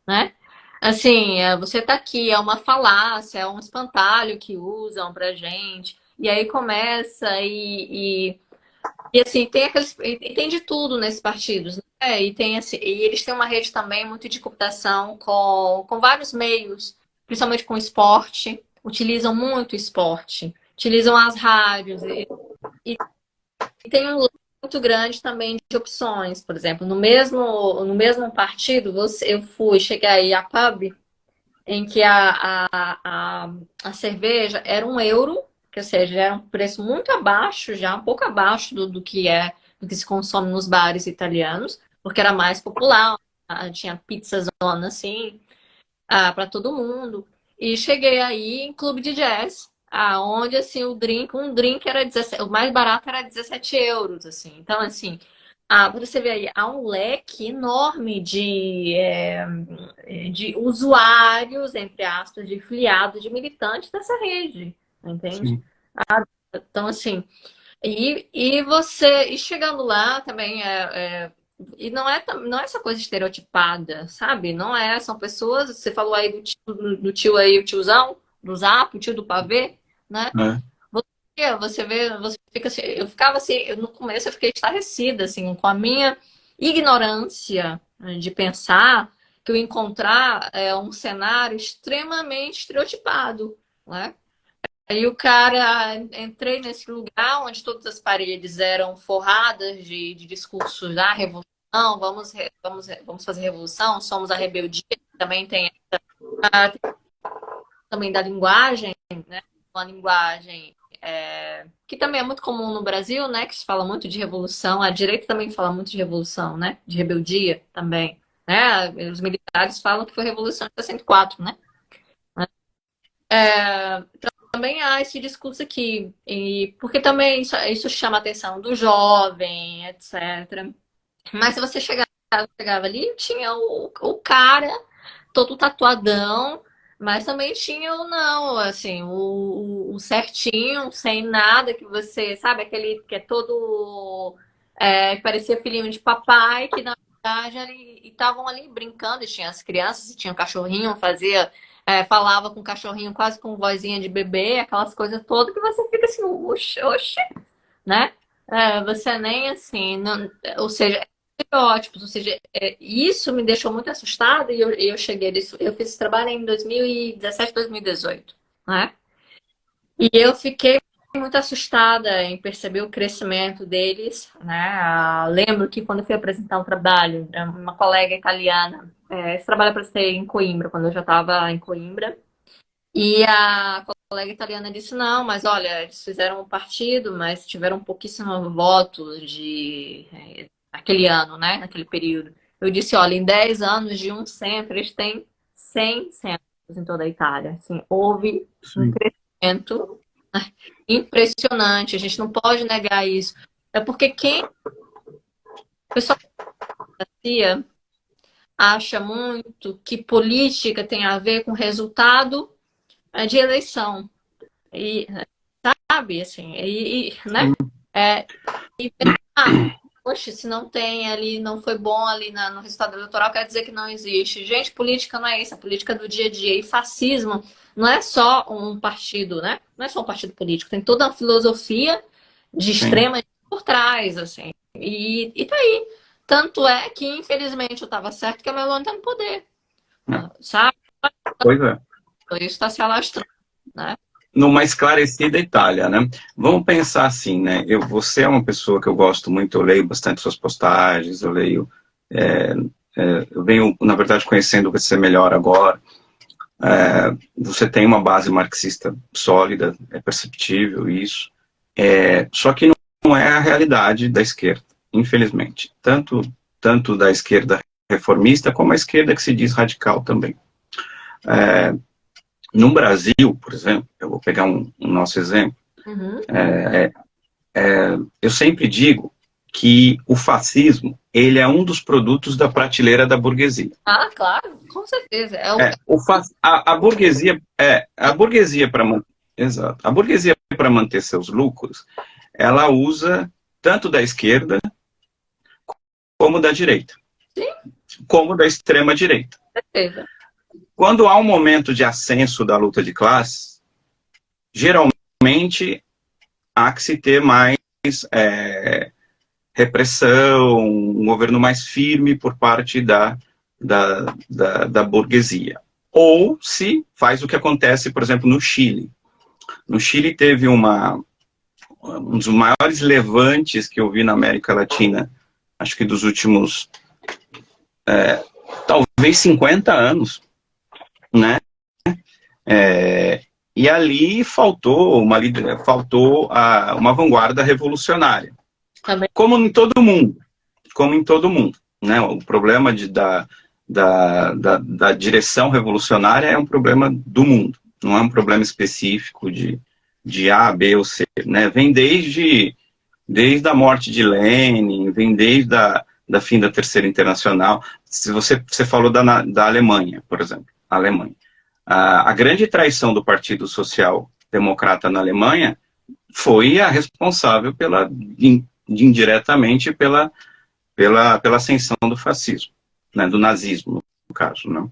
né? Assim, você tá aqui, é uma falácia, é um espantalho que usam pra gente. E aí começa e assim, tem de tudo nesses partidos, né? E tem assim, e eles têm uma rede também muito de cooptação com vários meios, principalmente com esporte, utilizam muito o esporte, utilizam as rádios e tem um leque muito grande também de opções. Por exemplo, no mesmo partido, cheguei aí a pub em que a cerveja era 1 euro, que, ou seja, era um preço muito abaixo, já um pouco abaixo do que se consome nos bares italianos, porque era mais popular, tinha pizza zona assim, para todo mundo. E cheguei aí em clube de jazz, onde assim um drink era 17, o mais barato era 17 euros, assim. Então, assim, você vê aí, há um leque enorme de usuários, entre aspas, de filiados, de militantes dessa rede. entende? sim. Então, assim, e chegando lá também e não é essa coisa estereotipada, sabe? Não é, são pessoas, você falou aí do tio aí, o tiozão do Zap, o tio do pavê, né? É, Você vê, você fica assim, eu ficava assim, no começo eu fiquei estarrecida, assim, com a minha ignorância, né, de pensar que eu ia encontrar um cenário extremamente estereotipado, né? Aí o cara, entrei nesse lugar onde todas as paredes eram forradas de discursos da revolução, vamos fazer revolução, somos a rebeldia, também tem também da linguagem, né? Uma linguagem que também é muito comum no Brasil, né? Que se fala muito de revolução. A direita também fala muito de revolução, né? De rebeldia também, né? Os militares falam que foi a Revolução de 64, né? Também há esse discurso aqui, e porque também isso chama a atenção do jovem, etc. Mas se você chegava ali, tinha o cara todo tatuadão, mas também tinha o não, assim, o certinho, sem nada, que você, sabe, aquele que é todo, que parecia filhinho de papai, que na verdade estavam ali brincando, e tinha as crianças, e tinha o cachorrinho, falava com o cachorrinho quase com vozinha de bebê, aquelas coisas todas, que você fica assim, oxe, oxe, né? Você nem assim, ou seja, estereótipos, ou seja, isso me deixou muito assustada e eu cheguei disso, eu fiz esse trabalho em 2017, 2018, né? E eu fiquei muito assustada em perceber o crescimento deles, né? Lembro que quando eu fui apresentar um trabalho, uma colega italiana, esse trabalho eu apresentei em Coimbra, quando eu já estava em Coimbra, e a colega italiana disse, não, mas olha, eles fizeram um partido, mas tiveram pouquíssimos votos naquele ano, né? Naquele período. Eu disse, olha, em 10 anos de um centro, eles têm 100 centros em toda a Itália. Assim, houve um sim. crescimento impressionante, a gente não pode negar isso. É porque o pessoal da CIA acha muito que política tem a ver com resultado de eleição. E, sabe, assim, né? Sim. É, e pensar, poxa, se não tem ali, não foi bom ali no resultado eleitoral, quer dizer que não existe. Gente, política não é isso, a política é do dia a dia. E fascismo não é só um partido, né? Não é só um partido político, tem toda uma filosofia de Sim. extrema por trás, assim. E tá aí. Tanto é que, infelizmente, eu estava certo que a Meloni tá no poder, É. sabe? Pois é. Isso está se alastrando, né? Numa esclarecida Itália, né? Vamos pensar assim, né? Você é uma pessoa que eu gosto muito, eu leio bastante suas postagens, eu leio, é, eu venho, na verdade, conhecendo você melhor agora. Você tem uma base marxista sólida, é perceptível isso. Só que não é a realidade da esquerda, infelizmente. Tanto da esquerda reformista como a esquerda que se diz radical também. No Brasil, por exemplo, eu vou pegar um nosso exemplo. Uhum. Eu sempre digo que o fascismo ele é um dos produtos da prateleira da burguesia. Ah, claro, com certeza. A burguesia para exato, a burguesia para manter seus lucros, ela usa tanto da esquerda como da direita, Sim, como da extrema direita. certeza. Quando há um momento de ascenso da luta de classes, geralmente há que se ter mais repressão, um governo mais firme por parte da burguesia. Ou se faz o que acontece, por exemplo, no Chile. No Chile teve um dos maiores levantes que eu vi na América Latina, acho que dos últimos, talvez 50 anos, né? E ali faltou uma vanguarda revolucionária. Também. Como em todo mundo, né? O problema da direção revolucionária é um problema do mundo, não é um problema específico de A, B ou C, né? Vem desde a morte de Lenin, vem desde da fim da Terceira Internacional. Se você falou da Alemanha, por exemplo, a Alemanha. A grande traição do Partido Social democrata na Alemanha, foi a responsável indiretamente pela ascensão do fascismo, né, do nazismo, no caso. Né?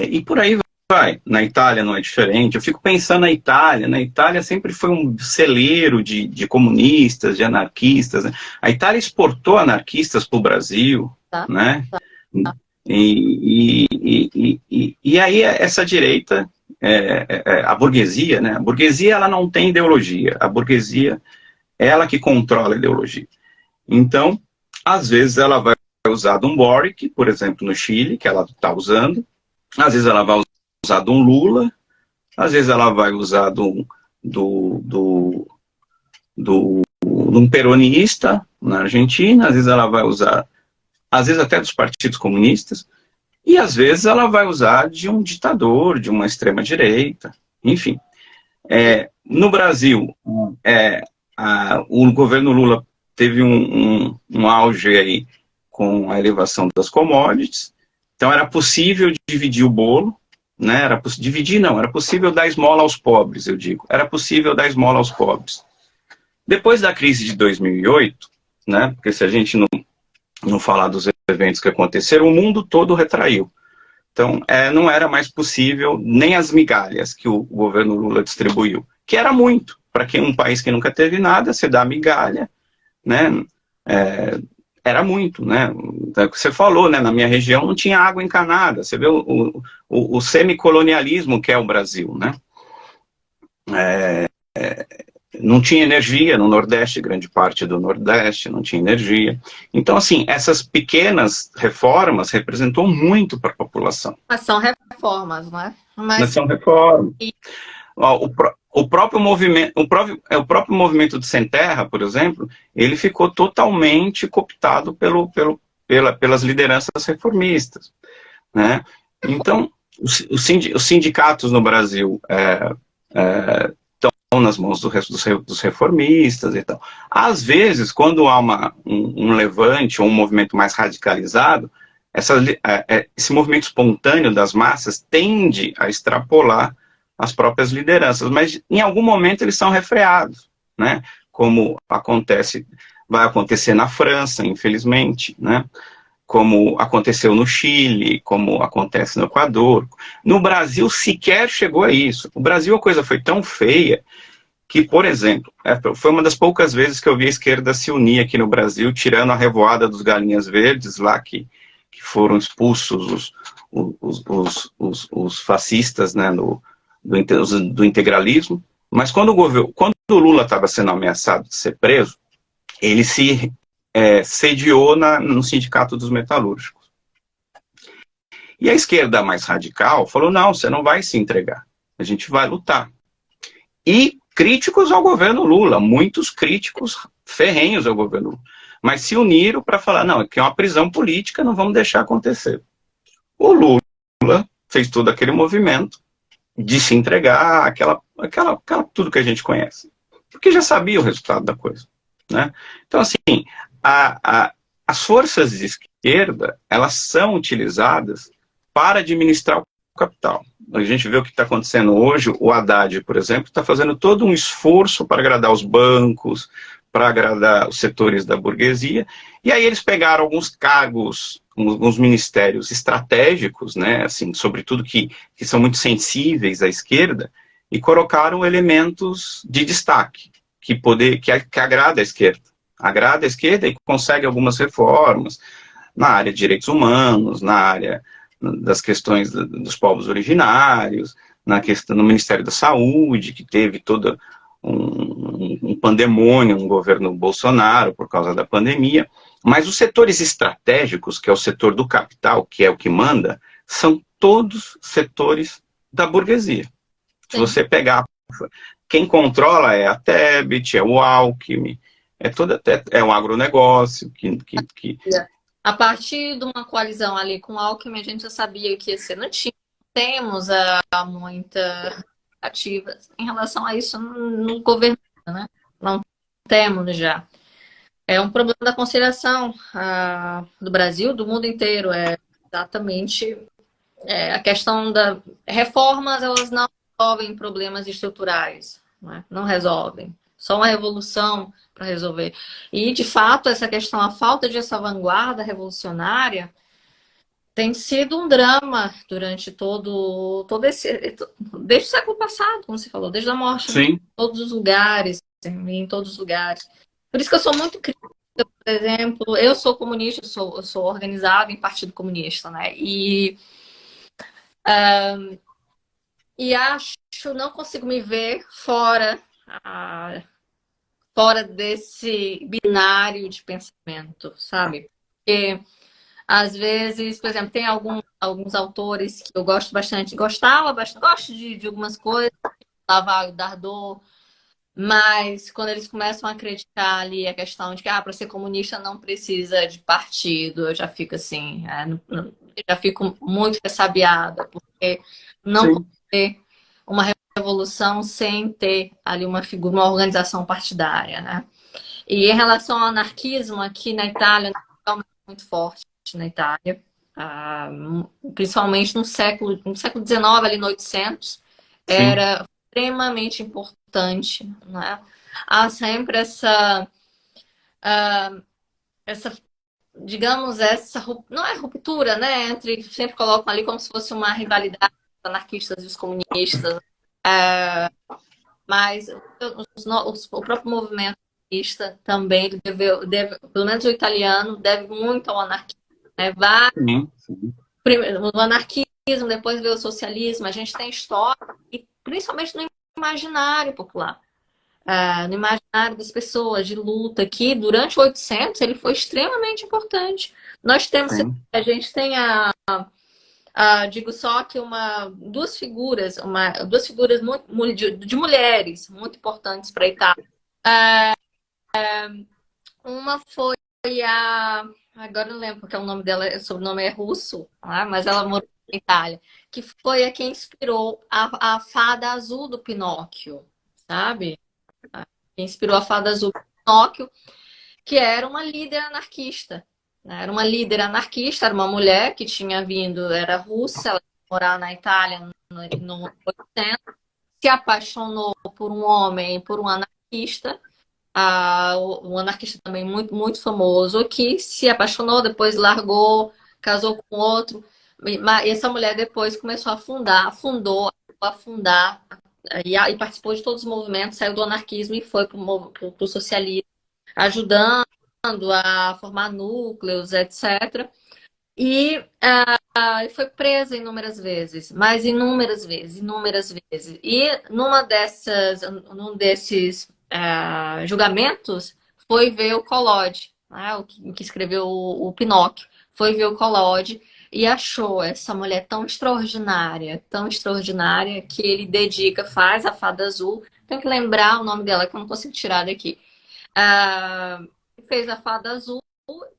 E por aí vai. Na Itália não é diferente. Eu fico pensando na Itália. Na Itália sempre foi um celeiro de comunistas, de anarquistas. Né? A Itália exportou anarquistas para o Brasil, Tá. né? E aí essa direita, a burguesia, né? A burguesia ela não tem ideologia. A burguesia é ela que controla a ideologia. Então, às vezes ela vai usar de um Boric, por exemplo, no Chile, que ela está usando. Às vezes ela vai usar de um Lula. Às vezes ela vai usar de um peronista na Argentina. Às vezes ela vai usar, às vezes até dos partidos comunistas. E às vezes ela vai usar de um ditador, de uma extrema-direita. Enfim. No Brasil, o governo Lula teve um auge aí com a elevação das commodities, então era possível dividir o bolo, né? Era possível dar esmola aos pobres, eu digo, era possível dar esmola aos pobres. Depois da crise de 2008, né? Porque se a gente não falar dos eventos que aconteceram, o mundo todo retraiu. Então, não era mais possível nem as migalhas que o governo Lula distribuiu, que era muito. Para um país que nunca teve nada, você dá migalha, né? Era muito, né? Você falou, né? Na minha região não tinha água encanada. Você vê o semicolonialismo que é o Brasil, né? Não tinha energia no Nordeste, grande parte do Nordeste não tinha energia. Então, assim, essas pequenas reformas representou muito para a população. Mas são reformas, não é? Mas são reformas. O próprio movimento de Sem Terra, por exemplo, ele ficou totalmente cooptado pelas lideranças reformistas, né? Então, os sindicatos no Brasil estão nas mãos dos reformistas e tal. Às vezes, quando há um levante ou um movimento mais radicalizado, esse movimento espontâneo das massas tende a extrapolar as próprias lideranças, mas em algum momento eles são refreados, né? Como vai acontecer na França, infelizmente, né? Como aconteceu no Chile, como acontece no Equador. No Brasil sequer chegou a isso. No Brasil a coisa foi tão feia que, por exemplo, foi uma das poucas vezes que eu vi a esquerda se unir aqui no Brasil, tirando a revoada dos Galinhas Verdes, lá que foram expulsos os fascistas, né, do integralismo, mas quando o Lula estava sendo ameaçado de ser preso, ele se sediou no Sindicato dos Metalúrgicos. E a esquerda mais radical falou, não, você não vai se entregar, a gente vai lutar. E críticos ao governo Lula, muitos críticos ferrenhos ao governo Lula, mas se uniram para falar, não, aqui é uma prisão política, não vamos deixar acontecer. O Lula fez todo aquele movimento de se entregar, tudo que a gente conhece. Porque já sabia o resultado da coisa. Né? Então, assim, as forças de esquerda, elas são utilizadas para administrar o capital. A gente vê o que está acontecendo hoje, o Haddad, por exemplo, está fazendo todo um esforço para agradar os bancos, para agradar os setores da burguesia, e aí eles pegaram alguns cargos, alguns ministérios estratégicos, né, assim, sobretudo que são muito sensíveis à esquerda, e colocaram elementos de destaque, que agrada a esquerda. Agrada a esquerda e consegue algumas reformas na área de direitos humanos, na área das questões dos povos originários, no Ministério da Saúde, que teve todo um pandemônio no governo Bolsonaro por causa da pandemia, mas os setores estratégicos, que é o setor do capital, que é o que manda, são todos setores da burguesia. Sim. Se você pegar, quem controla é a Tebet, é o Alckmin, é o agronegócio, A partir de uma coalizão ali com o Alckmin, a gente já sabia que ia ser. Não temos muita ativa em relação a isso no governo, né? Não temos já. É um problema da conciliação do Brasil, do mundo inteiro. É exatamente a questão da reformas, elas não resolvem problemas estruturais, né? Não resolvem. Só uma revolução para resolver. E, de fato, essa questão, a falta de essa vanguarda revolucionária tem sido um drama durante todo esse... Desde o século passado, como você falou, desde a morte, em Sim, todos os lugares, em todos os lugares. Por isso que eu sou muito crítica, por exemplo, eu sou comunista, eu sou organizada em partido comunista, né? E acho, não consigo me ver fora desse binário de pensamento, sabe? Porque, às vezes, por exemplo, tem alguns autores que eu gosto bastante, gosto de algumas coisas, Laval, Dardot, mas quando eles começam a acreditar ali a questão de que para ser comunista não precisa de partido, eu já fico assim, eu já fico muito ressabiada, porque não pode sim, ter uma revolução sem ter ali uma figura, uma organização partidária, né? E em relação ao anarquismo, aqui na Itália, é muito forte na Itália, ah, principalmente no século XIX, ali no 800, sim, era extremamente importante, né? Há sempre essa, digamos, não é ruptura, né? Sempre colocam ali como se fosse uma rivalidade dos anarquistas e os comunistas, mas o próprio movimento anarquista também pelo menos o italiano, deve muito ao anarquismo, né? sim, sim, Primeiro, o anarquismo, depois veio o socialismo, a gente tem história, e principalmente no imaginário popular, no imaginário das pessoas, de luta, que durante o 800 ele foi extremamente importante. sim, A gente tem digo só que duas figuras de mulheres muito importantes para a Itália. Uma foi agora eu não lembro porque o nome dela, o sobrenome é russo, mas ela morou na Itália, que foi a quem inspirou a fada azul do Pinóquio, sabe? Quem inspirou a fada azul do Pinóquio, que era uma líder anarquista, né? Era uma líder anarquista, era uma mulher que tinha vindo, era russa, ela ia morar na Itália no 800, se apaixonou por um homem, por um anarquista, um anarquista também muito, muito famoso, que se apaixonou, depois largou, casou com outro. E essa mulher depois começou a fundar, e participou de todos os movimentos, saiu do anarquismo e foi para o socialismo, ajudando a formar núcleos, etc. E foi presa inúmeras vezes, mas inúmeras vezes, inúmeras vezes. E num desses julgamentos, foi ver o Collodi, né, o que escreveu o Pinóquio, foi ver o Collodi e achou essa mulher tão extraordinária, que ele faz a Fada Azul. Tenho que lembrar o nome dela, que eu não consigo tirar daqui. Ah, fez a Fada Azul,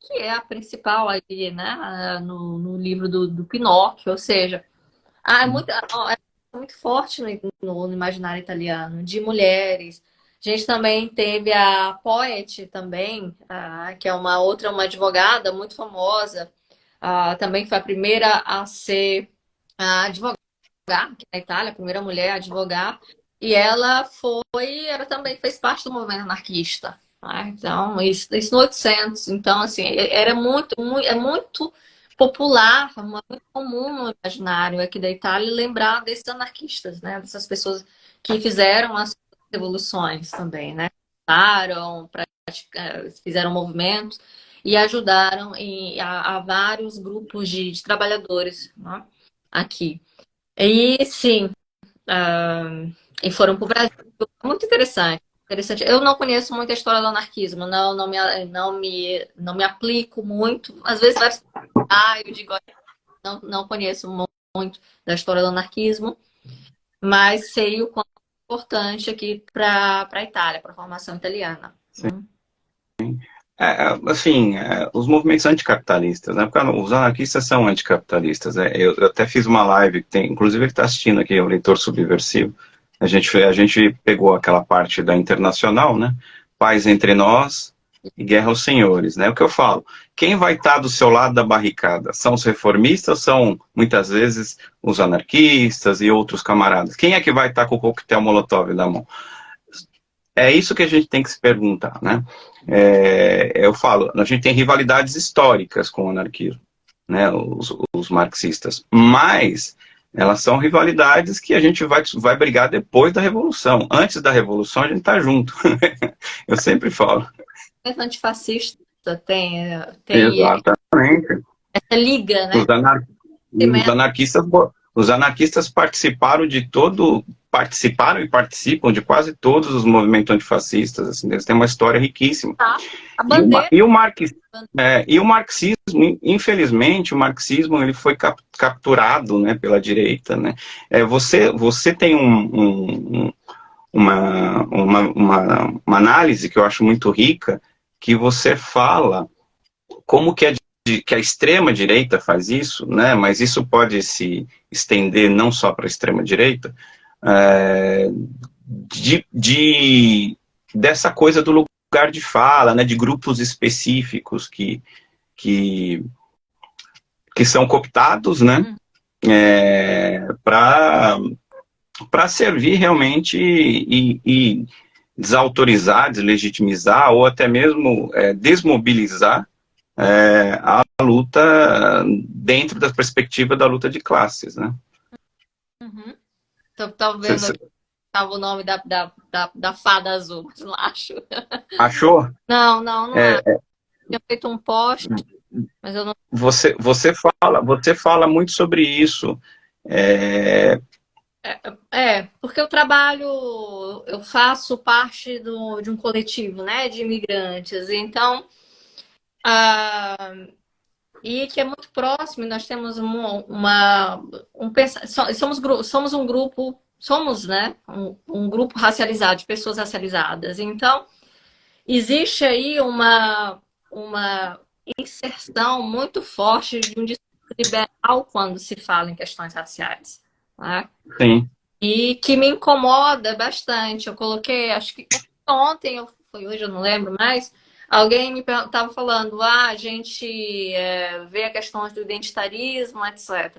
que é a principal aí, né, no livro do Pinóquio, ou seja, é muito forte no imaginário italiano, de mulheres. A gente também teve a Poet também, que é uma advogada muito famosa, também foi a primeira a ser advogada aqui na Itália, a primeira mulher a advogar, e ela também fez parte do movimento anarquista, né? Então, isso no 800. Então, assim, era é muito popular, muito comum no imaginário aqui da Itália lembrar desses anarquistas, né? Dessas pessoas que fizeram as revoluções também, né? Fizeram movimentos e ajudaram a vários grupos de trabalhadores, né? Aqui. E sim, ah, e foram para o Brasil. Muito interessante. Interessante. Eu não conheço muito a história do anarquismo, não me aplico muito. Às vezes vai eu digo, não conheço muito da história do anarquismo, mas sei o quanto é importante aqui para a Itália, para a formação italiana. sim. Assim, os movimentos anticapitalistas, né? Porque os anarquistas são anticapitalistas, né? Eu até fiz uma live, inclusive ele está assistindo aqui, o Leitor Subversivo. A gente pegou aquela parte da Internacional, né? Paz entre nós e guerra aos senhores, né? O que eu falo, quem vai estar do seu lado da barricada? São os reformistas, são muitas vezes os anarquistas e outros camaradas? Quem é que vai estar com o coquetel Molotov na mão? É isso que a gente tem que se perguntar, né? Eu falo, a gente tem rivalidades históricas com o anarquismo, né? Os marxistas, mas elas são rivalidades que a gente vai brigar depois da Revolução. Antes da Revolução, a gente tá junto. Eu sempre falo. Antifascista tem Exatamente. essa liga, Os, né? anar... os anarquistas, os anarquistas participaram e participam de quase todos os movimentos antifascistas. Assim, eles têm uma história riquíssima. A bandeira. E o marxismo, infelizmente, o marxismo ele foi capturado, né, pela direita, né? Você tem uma análise que eu acho muito rica, que você fala como que a extrema-direita faz isso, né? Mas isso pode se estender não só para a extrema-direita, é, dessa coisa do lugar de fala, né? De grupos específicos que, que são cooptados, né? Para servir realmente e desautorizar, deslegitimizar ou até mesmo desmobilizar a luta dentro da perspectiva da luta de classes, né? Uhum. Então, tá vendo aqui, tava o nome da fada azul, mas não acho. Achou? Não acho. Tinha feito um post, mas eu não. Você fala muito sobre isso. Porque eu trabalho, eu faço parte de um coletivo, né, de imigrantes. Então, e que é muito próximo, e nós temos somos um grupo, né, um grupo racializado, de pessoas racializadas. Então, existe aí uma inserção muito forte de um discurso liberal quando se fala em questões raciais, né? Sim. E que me incomoda bastante. Eu coloquei, acho que ontem, ou foi hoje, eu não lembro mais, alguém me estava falando, a gente vê a questão do identitarismo, etc.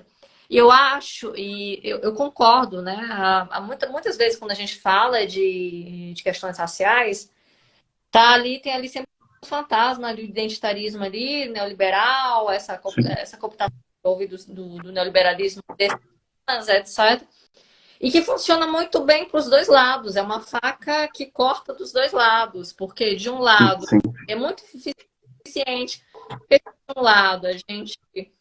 E eu acho, e eu concordo, né? Muitas vezes quando a gente fala de questões raciais, tem ali sempre um fantasma do identitarismo ali, neoliberal, essa cooptação do neoliberalismo, etc. E que funciona muito bem para os dois lados. É uma faca que corta dos dois lados, porque de um lado Sim. é muito eficiente, porque de um lado a gente que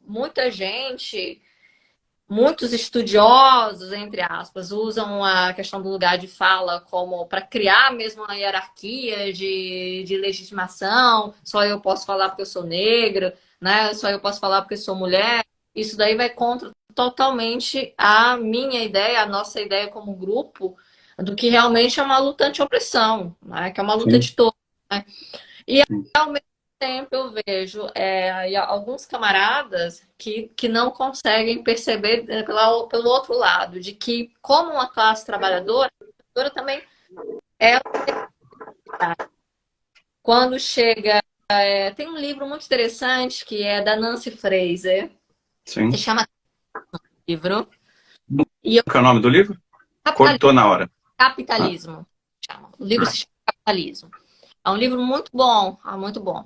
muita gente, muitos estudiosos, entre aspas, usam a questão do lugar de fala como para criar mesmo uma hierarquia de legitimação. Só eu posso falar porque eu sou negra, né? Só eu posso falar porque eu sou mulher. Isso daí vai contra totalmente a minha ideia, a nossa ideia como grupo, do que realmente é uma luta anti-opressão, né? Que é uma luta de todos, né? E ao mesmo tempo eu vejo alguns camaradas que não conseguem perceber pelo outro lado, de que como uma classe trabalhadora, também é quando chega. Tem um livro muito interessante que é da Nancy Fraser, Sim. se chama livro. Qual é o nome do livro? Cortou na hora. Capitalismo. O livro se chama Capitalismo. É um livro muito bom, muito bom.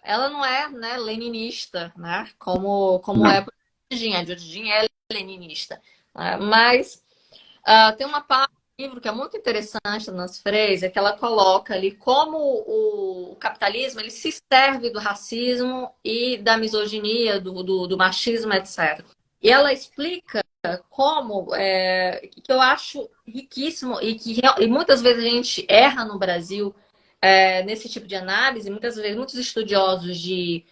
Ela não é, né, leninista, né, como é a Georgina. A Georgina é leninista. Mas tem uma parte do livro que é muito interessante da Nancy Fraser, que ela coloca ali como o capitalismo ele se serve do racismo e da misoginia, do machismo, etc. E ela explica como, que eu acho riquíssimo e muitas vezes a gente erra no Brasil nesse tipo de análise, muitas vezes muitos estudiosos de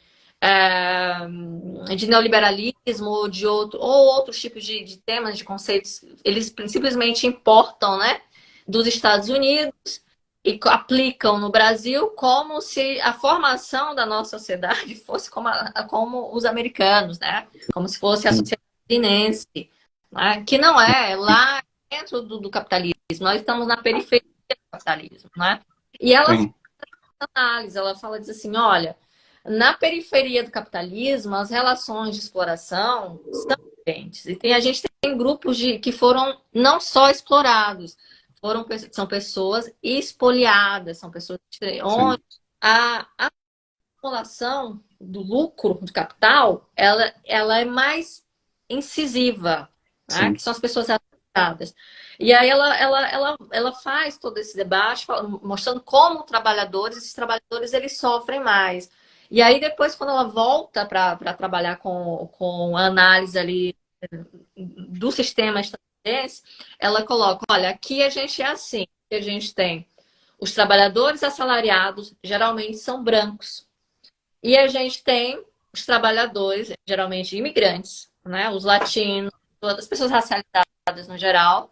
neoliberalismo ou outros tipos de temas, de conceitos, eles simplesmente importam, né, dos Estados Unidos e aplicam no Brasil como se a formação da nossa sociedade fosse como os americanos, né? Como se fosse a sociedade estadunidense, né? Que não é. Lá centro do capitalismo, nós estamos na periferia do capitalismo, né? E ela faz sim, análise, ela fala, diz assim, olha, na periferia do capitalismo, as relações de exploração são diferentes. E a gente tem grupos que foram não só explorados, são pessoas expoliadas, são pessoas onde sim, a acumulação do lucro, do capital, ela é mais incisiva, né? sim, Que são as pessoas afetadas. E aí ela faz todo esse debate, mostrando como esses trabalhadores eles sofrem mais. E aí depois, quando ela volta para trabalhar com a análise ali do sistema estadunidense, ela coloca, olha, aqui a gente é assim, a gente tem os trabalhadores assalariados, geralmente são brancos. E a gente tem os trabalhadores, geralmente imigrantes, né? Os latinos, todas as pessoas racializadas no geral,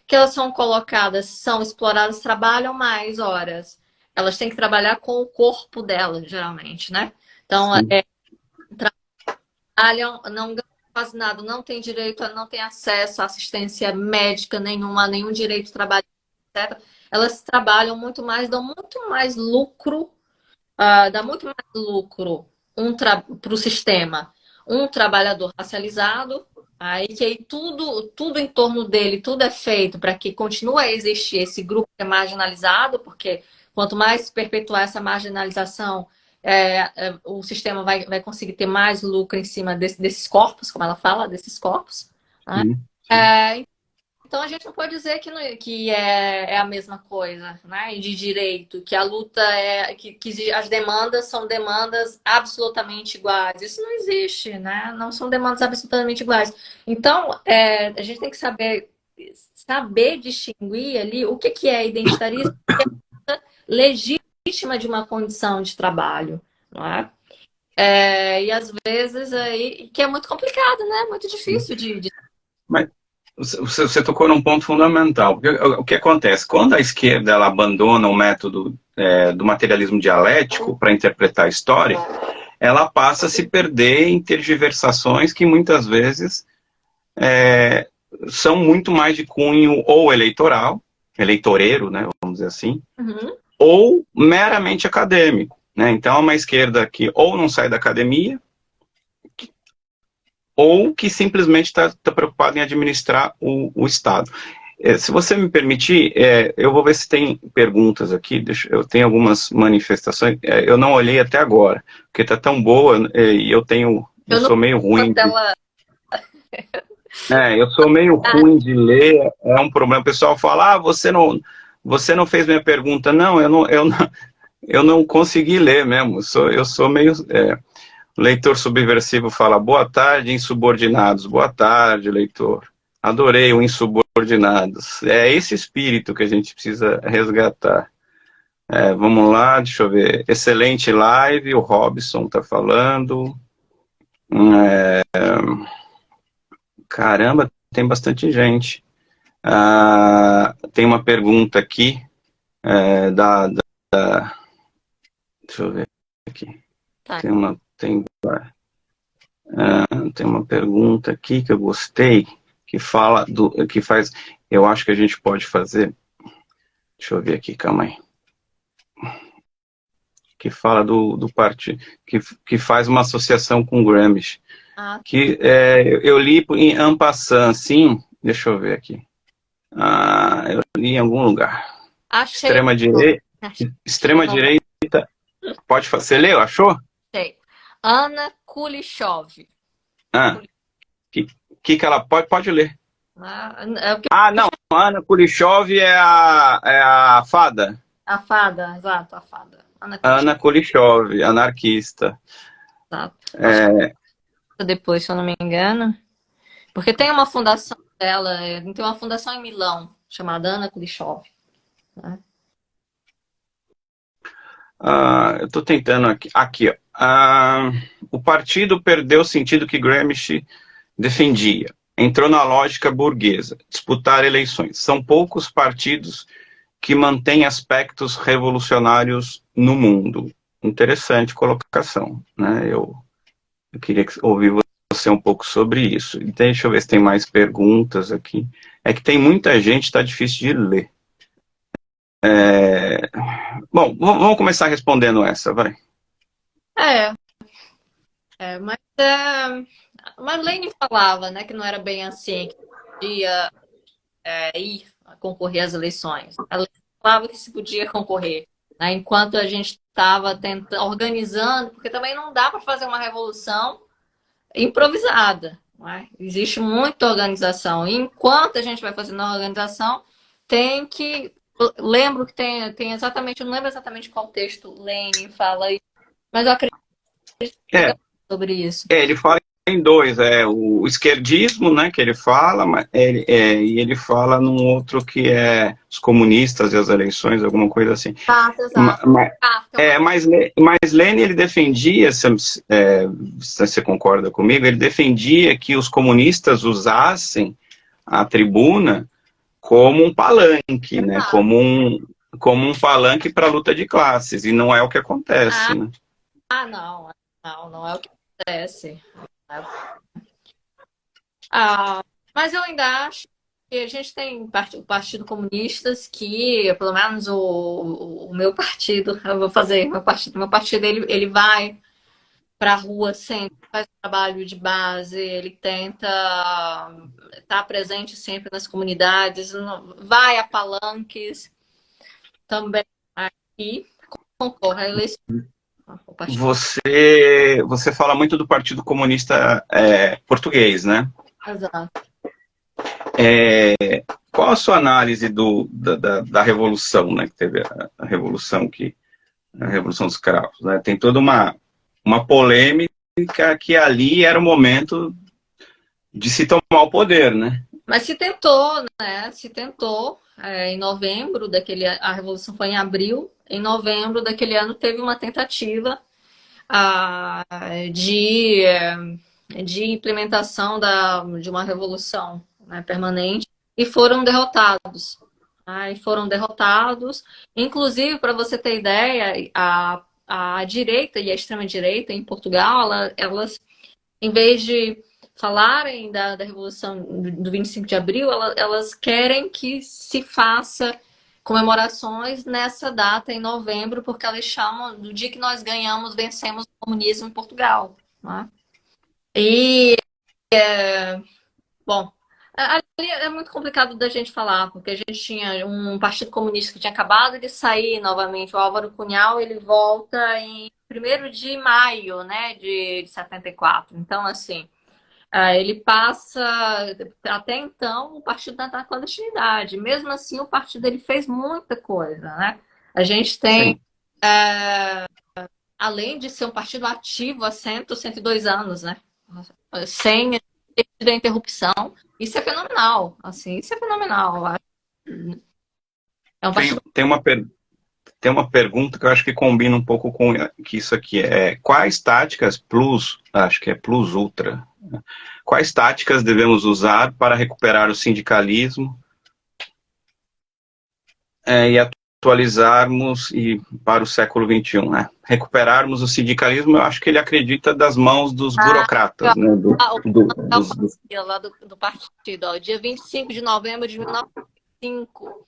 que elas são colocadas, são exploradas, trabalham mais horas. Elas têm que trabalhar com o corpo delas, geralmente, né? Então, sim, trabalham, não ganham quase nada, não tem direito, não tem acesso à assistência médica nenhuma, nenhum direito de trabalho, etc. Elas trabalham muito mais, dão muito mais lucro, dá muito mais lucro para o sistema um trabalhador racializado, aí que aí tudo em torno dele, tudo é feito para que continue a existir esse grupo que é marginalizado, porque quanto mais se perpetuar essa marginalização, o sistema vai conseguir ter mais lucro em cima desses corpos, como ela fala, desses corpos. Né? sim, sim. É, então a gente não pode dizer que é a mesma coisa, né? E de direito, que a luta que as demandas são demandas absolutamente iguais. Isso não existe, né? Não são demandas absolutamente iguais. Então, a gente tem que saber distinguir ali o que é identitarismo legítima de uma condição de trabalho, não é? E às vezes aí, que é muito complicado, né? Muito difícil de... Mas você tocou num ponto fundamental. Porque o que acontece? Quando a esquerda ela abandona o método do materialismo dialético para interpretar a história, ela passa a se perder em tergiversações que muitas vezes são muito mais de cunho ou eleitoral, eleitoreiro, né, vamos dizer assim, Uhum. ou meramente acadêmico. Né? Então, é uma esquerda que ou não sai da academia, ou que simplesmente está preocupada em administrar o Estado. Se você me permitir, eu vou ver se tem perguntas aqui. Eu tenho algumas manifestações. Eu não olhei até agora, porque está tão boa e eu Eu não sou meio ruim. tela. Eu sou meio ruim de ler. É um problema. O pessoal fala: você não fez minha pergunta. Não, eu não consegui ler mesmo. Eu sou meio o leitor subversivo fala: boa tarde, insubordinados. Boa tarde, leitor. Adorei o insubordinados. É esse espírito que a gente precisa resgatar. Vamos lá, deixa eu ver. Excelente live, o Robson está falando. Caramba, tem bastante gente. Tem uma pergunta aqui deixa eu ver aqui. Tá. Tem uma pergunta aqui que eu gostei, que fala que faz, eu acho que a gente pode fazer, deixa eu ver aqui, calma aí, que fala do partido, que faz uma associação com Gramsci, Ah, que eu li em en passant, assim, deixa eu ver aqui, eu li em algum lugar, achei. extrema-direita, Achei o nome. extrema-direita, você leu, achou? Achei. Ana Kulishov. Ah, que ela pode ler. É o que Não, Ana Kulishov é a fada. a fada, exato, a fada. Ana Kulishov. Ana Kulishov, anarquista. Exato. Acho É, que depois, se eu não me engano. Porque tem uma fundação dela, tem uma fundação em Milão, chamada Ana Kulishov. Né? eu estou tentando aqui ó. O partido perdeu o sentido que Gramsci defendia. Entrou na lógica burguesa, disputar eleições. São poucos partidos que mantêm aspectos revolucionários no mundo. Interessante colocação. Né? Eu queria ouvir você um pouco sobre isso. Deixa eu ver se tem mais perguntas aqui. É que tem muita gente, está difícil de ler. Bom, vamos começar respondendo essa, vai. É, mas Marlene falava, né, que não era bem assim, que podia ir a concorrer às eleições. Ela falava que se podia concorrer, né, enquanto a gente estava tentando, organizando, porque também não dá para fazer uma revolução improvisada, não é? Existe muita organização. E enquanto a gente vai fazendo a organização, tem que. Lembro que tem exatamente, eu não lembro exatamente qual texto Lenin fala aí, mas eu acredito É, sobre isso. ele fala em dois, o esquerdismo, né, que ele fala, e ele fala num outro que é os comunistas e as eleições, alguma coisa assim. Exato. Mas Lenin, ele defendia, se você concorda comigo, ele defendia que os comunistas usassem a tribuna como um palanque, né, como um palanque para a luta de classes, e não é o que acontece, né? Não é o que acontece. Mas eu ainda acho que a gente tem o Partido Comunistas que, pelo menos o meu partido, eu vou fazer, meu partido ele vai para a rua sempre, faz um trabalho de base, ele tenta estar presente sempre nas comunidades, vai a palanques também aqui, concorre à eleição. Você fala muito do Partido Comunista português, né? Exato. Qual a sua análise da revolução, né? Que teve a revolução dos escravos, né? Tem toda uma polêmica que ali era o momento de se tomar o poder, né? Mas se tentou, né? Se tentou. Em novembro a revolução foi em abril. Em novembro daquele ano teve uma tentativa de implementação de uma revolução, né, permanente, e foram derrotados. Inclusive, para você ter ideia, a direita e a extrema-direita em Portugal, elas, em vez de falarem da Revolução do 25 de abril, elas querem que se faça comemorações nessa data, em novembro, porque elas chamam do dia que nós vencemos o comunismo em Portugal. Né? E, bom, ali é muito complicado da gente falar, porque a gente tinha um partido comunista que tinha acabado de sair novamente, o Álvaro Cunhal, ele volta em 1º de maio, né, de 74. Então, assim, ele passa, até então, o partido está na clandestinidade. Mesmo assim, o partido ele fez muita coisa, né? A gente tem, além de ser um partido ativo há 102 anos, né? Sem a interrupção. Isso é fenomenal, assim, isso é fenomenal. É um partido... Tem uma pergunta que eu acho que combina um pouco com isso aqui. Quais táticas acho que é plus ultra, quais táticas devemos usar para recuperar o sindicalismo e atualizarmos para o século XXI, né? Recuperarmos o sindicalismo, eu acho que ele acredita das mãos dos burocratas, né? Lá do partido, ó, dia 25 de novembro de 1905.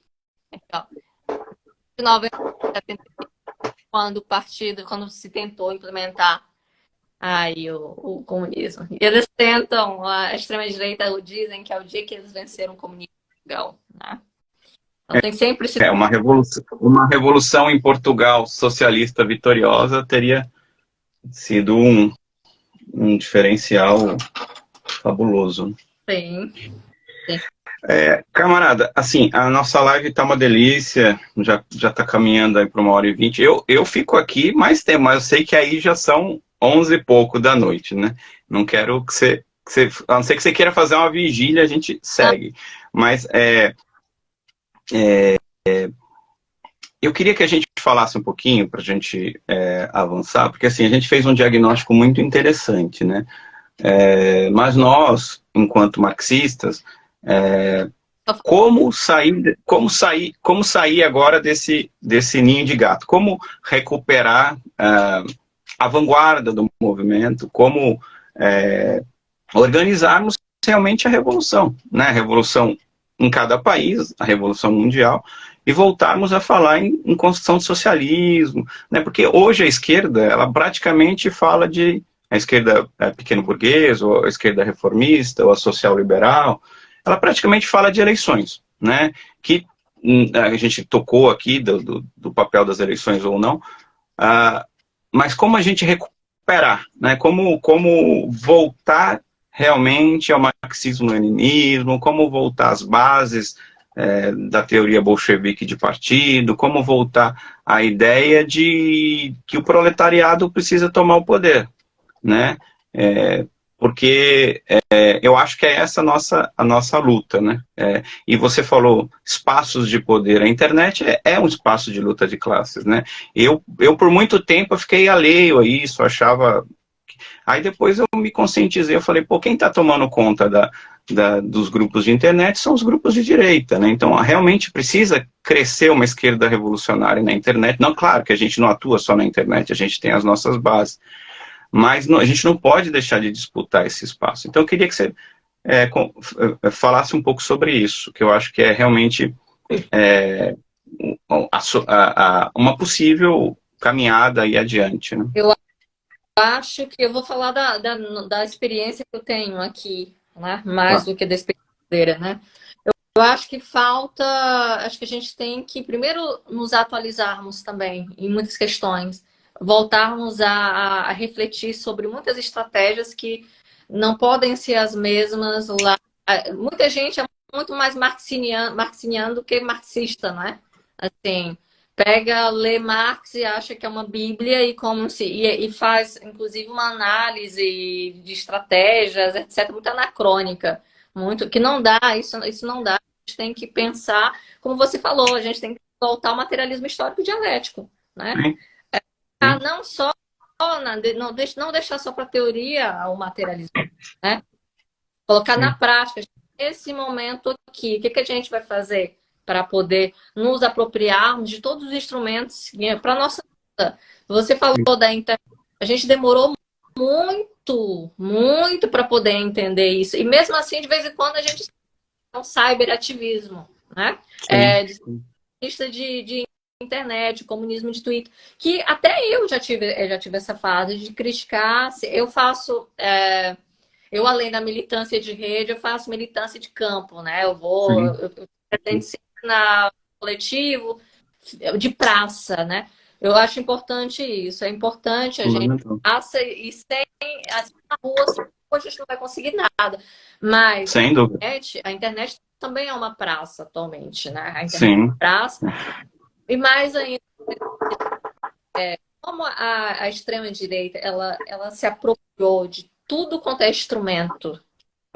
De novembro de 75, quando se tentou implementar aí o comunismo. E eles tentam, a extrema-direita dizem que é o dia que eles venceram o comunismo, né? Então tem sempre esse... uma revolução em Portugal socialista vitoriosa teria sido um diferencial fabuloso. Sim. Camarada, assim, a nossa live está uma delícia, já está caminhando aí para 1h20. Eu fico aqui mais tempo, mas eu sei que aí já são 11 e pouco da noite, né? Não quero que você a não ser que você queira fazer uma vigília, a gente segue. Mas eu queria que a gente falasse um pouquinho para a gente avançar, porque assim, a gente fez um diagnóstico muito interessante, né? Mas nós, enquanto marxistas, como sair agora desse ninho de gato? Como recuperar a vanguarda do movimento? Como organizarmos realmente a revolução, né? A revolução em cada país, a revolução mundial, e voltarmos a falar em construção de socialismo, né? Porque hoje a esquerda, ela praticamente fala de a esquerda pequeno burguês, ou a esquerda reformista, ou a social liberal, ela praticamente fala de eleições, né? Que a gente tocou aqui do papel das eleições ou não, mas como a gente recuperar, né? Como voltar realmente ao marxismo-leninismo, como voltar às bases da teoria bolchevique de partido, como voltar à ideia de que o proletariado precisa tomar o poder, né? Porque eu acho que é essa a nossa luta, né? E você falou espaços de poder. A internet é um espaço de luta de classes, né? Eu por muito tempo, eu fiquei alheio a isso, achava... Aí depois eu me conscientizei, eu falei, pô, quem está tomando conta dos grupos de internet são os grupos de direita, né? Então, realmente precisa crescer uma esquerda revolucionária na internet. Não, claro que a gente não atua só na internet, a gente tem as nossas bases. Mas a gente não pode deixar de disputar esse espaço. Então, eu queria que você falasse um pouco sobre isso, que eu acho que é realmente uma possível caminhada aí adiante. Né? Eu acho que eu vou falar da experiência que eu tenho aqui, né? Mais Tá. do que da experiência, né? Eu acho que falta, acho que a gente tem que primeiro nos atualizarmos também em muitas questões, voltarmos a refletir sobre muitas estratégias que não podem ser as mesmas lá. Muita gente é muito mais marxiniano do que marxista, né? Assim, pega, lê Marx e acha que é uma Bíblia e faz, inclusive, uma análise de estratégias, etc., muito anacrônica, muito que não dá, isso não dá. A gente tem que pensar, como você falou, a gente tem que voltar ao materialismo histórico dialético, né? Sim, sim, Não só não deixar só para teoria o materialismo, né? Colocar na sim. prática. Nesse momento aqui, o que a gente vai fazer para poder nos apropriarmos de todos os instrumentos para a nossa vida? Você falou da internet, a gente demorou muito, muito para poder entender isso. E mesmo assim, de vez em quando, a gente tem um cyberativismo, né? Sim. De internet, comunismo de Twitter, que até eu já tive essa fase de criticar. Eu faço. Eu, além da militância de rede, eu faço militância de campo, né? Sim. Eu pretendo ser na coletivo, de praça, né? Eu acho importante isso. É importante a gente Fundamental. praça e sem assim, na rua, a gente não vai conseguir nada. Mas Sem dúvida. a internet também é uma praça atualmente, né? A internet é Sim. uma praça. E mais ainda, como a extrema-direita ela se apropriou de tudo quanto é instrumento